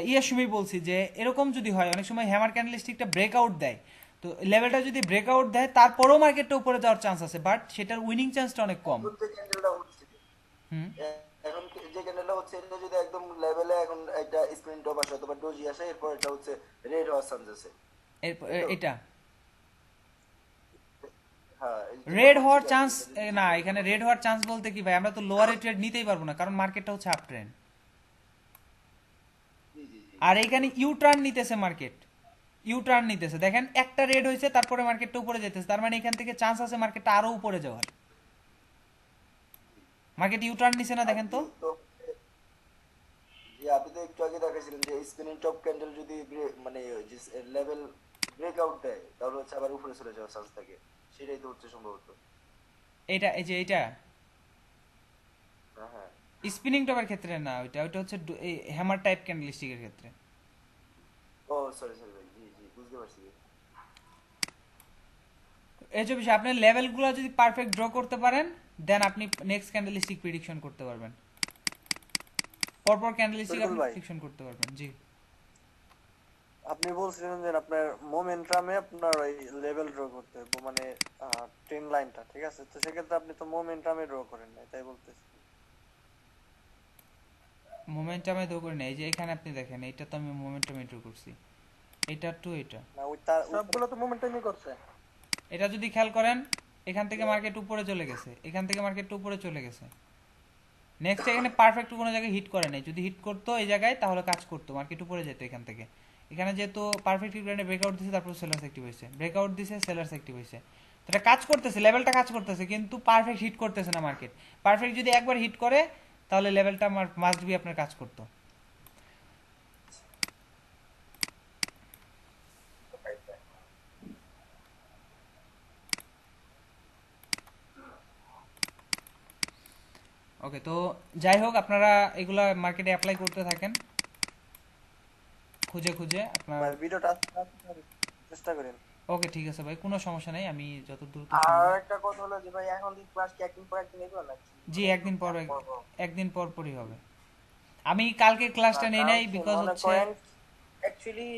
ইয়ের সময় বলছি যে এরকম যদি হয় অনেক সময় হ্যামার ক্যান্ডেলস্টিকটা ব্রেকআউট দেয়, তো লেভেলটা যদি ব্রেকআউট দেয় তারপরেও মার্কেটটা উপরে যাওয়ার চান্স আছে, বাট সেটার উইনিং চান্সটা অনেক কম।
যে ক্যান্ডেলটা হচ্ছে
হুম
এখন যে ক্যান্ডেলটা হচ্ছে এটা যদি একদম লেভেলে এখন একটা স্প্রিন্ট টপ আসে অথবা ডোজি আসে, এরপর এটা হচ্ছে রেড হওয়ার চান্স আছে।
এটা
হ্যাঁ
রেড হওয়ার চান্স না, এখানে রেড হওয়ার চান্স বলতে কি ভাই, আমরা তো লোয়ারে ট্রেড নিতেই পারবো না কারণ মার্কেটটা হচ্ছে আপ ট্রেন্ড।
জি জি জি
আর এখানে ইউ টার্ন নিতেছে মার্কেট, ইউ টার্ন নিতেছে, দেখেন একটা রেড হয়েছে তারপরে মার্কেটটা উপরে যেতেছে, তার মানে এখান থেকে চান্স আছে মার্কেটটা আরো উপরে যাওয়ার। মার্কেট ইউ টার্ন নিছে না দেখেন তো।
জি আপনি তো একটু আগে দেখাইছিলেন যে স্পিনিং টপ ক্যান্ডেল যদি মানে লেভেল ব্রেকআউট দেয় তাহলে হচ্ছে আবার উপরে চলে যাওয়ার চান্স থাকে, সেটাই তো হচ্ছে সম্ভবত।
এটা এই যে এটা
হ্যাঁ হ্যাঁ
স্পিনিং টপের ক্ষেত্রে না, ওইটা হচ্ছে এই হ্যামার টাইপ ক্যান্ডেলস্টিকের ক্ষেত্রে।
ও সরি সরি ভাই, জি জি বুঝতে পারছি।
এই যে বিষয়, আপনি লেভেলগুলো যদি পারফেক্ট ড্র করতে পারেন দেন আপনি নেক্সট ক্যান্ডেলস্টিক প্রেডিকশন করতে পারবেন, পরপর ক্যান্ডেলস্টিক আপনি
ভাই।
প্রেডিকশন করতে পারবেন। জি
আপনি বলছিলেন যে আপনার মোমেন্টামে আপনার ওই লেভেল ড্র করতে হবে, মানে ট্রেন লাইনটা, ঠিক আছে? তো সেক্ষেত্রে আপনি তো মোমেন্টামে ড্র করেন না, তাই বলতেছি।
মোমেন্টামে ড্র করি না, এই যে এখানে আপনি দেখেন এটা তো আমি মোমেন্টামে ড্র করছি, এটা টু এটা,
না ওই তার
সবগুলো তো মোমেন্টামই করছে।
এটা যদি খেয়াল করেন এখান থেকে মার্কেট উপরে চলে গেছে, এখান থেকে মার্কেট উপরে চলে গেছে, নেক্সট এখানে পারফেক্ট কোনো জায়গায় হিট করে নাই, যদি হিট করতো এই জায়গায় তাহলে কাজ করতো, মার্কেট উপরে যেত এখান থেকে। এখানে যেহেতু পারফেক্ট হিট ব্রেকআউট দিছে তারপর সেলার্স অ্যাক্টিভ হয়েছে, ব্রেকআউট দিছে সেলার্স অ্যাক্টিভ হয়েছে, তো এটা কাজ করতেছে, লেভেলটা কাজ করতেছে কিন্তু পারফেক্ট হিট করতেছে না মার্কেট। পারফেক্ট যদি একবার হিট করে তাহলে লেভেলটা মাস্ট বি আপনার কাজ করতো। ওকে, তো যাই হোক আপনারা এগুলা মার্কেটে অ্যাপ্লাই করতে থাকেন খুঁজে খুঁজে আপনার।
ভিডিওটা চেষ্টা করেন।
ওকে ঠিক আছে ভাই, কোনো সমস্যা নাই, আমি যত দ্রুত
আর একটা কথা হলো যে ভাই এখন কি ক্লাস কি একদিন পর একদিন এগুলো নাকি?
জি একদিন পর পরই হবে। আমি কালকে ক্লাসটা নেই নাই বিকজ হচ্ছে
অ্যাকচুয়ালি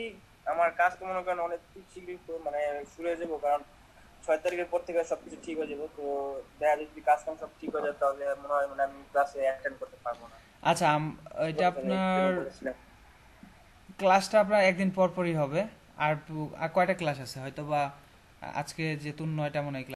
আমার কাজ তো মনে করেন অনেক শীঘ্রই মানে শুরু হয়ে যাবো, কারণ 6 তারিখের পর থেকে সবকিছু ঠিক হয়ে যাবে। তো দেখা যদি কাজ কাম সব ঠিক হয়ে যায় তাহলে মনে হয় মানে আমি ক্লাসে অ্যাটেন্ড করতে পারবো না।
আচ্ছা এটা আপনার ক্লাসটা আপনার একদিন পর পরই হবে। আর কয়টা ক্লাস আছে হয়তো বা আজকে যেহেতু 9টা মনে হয়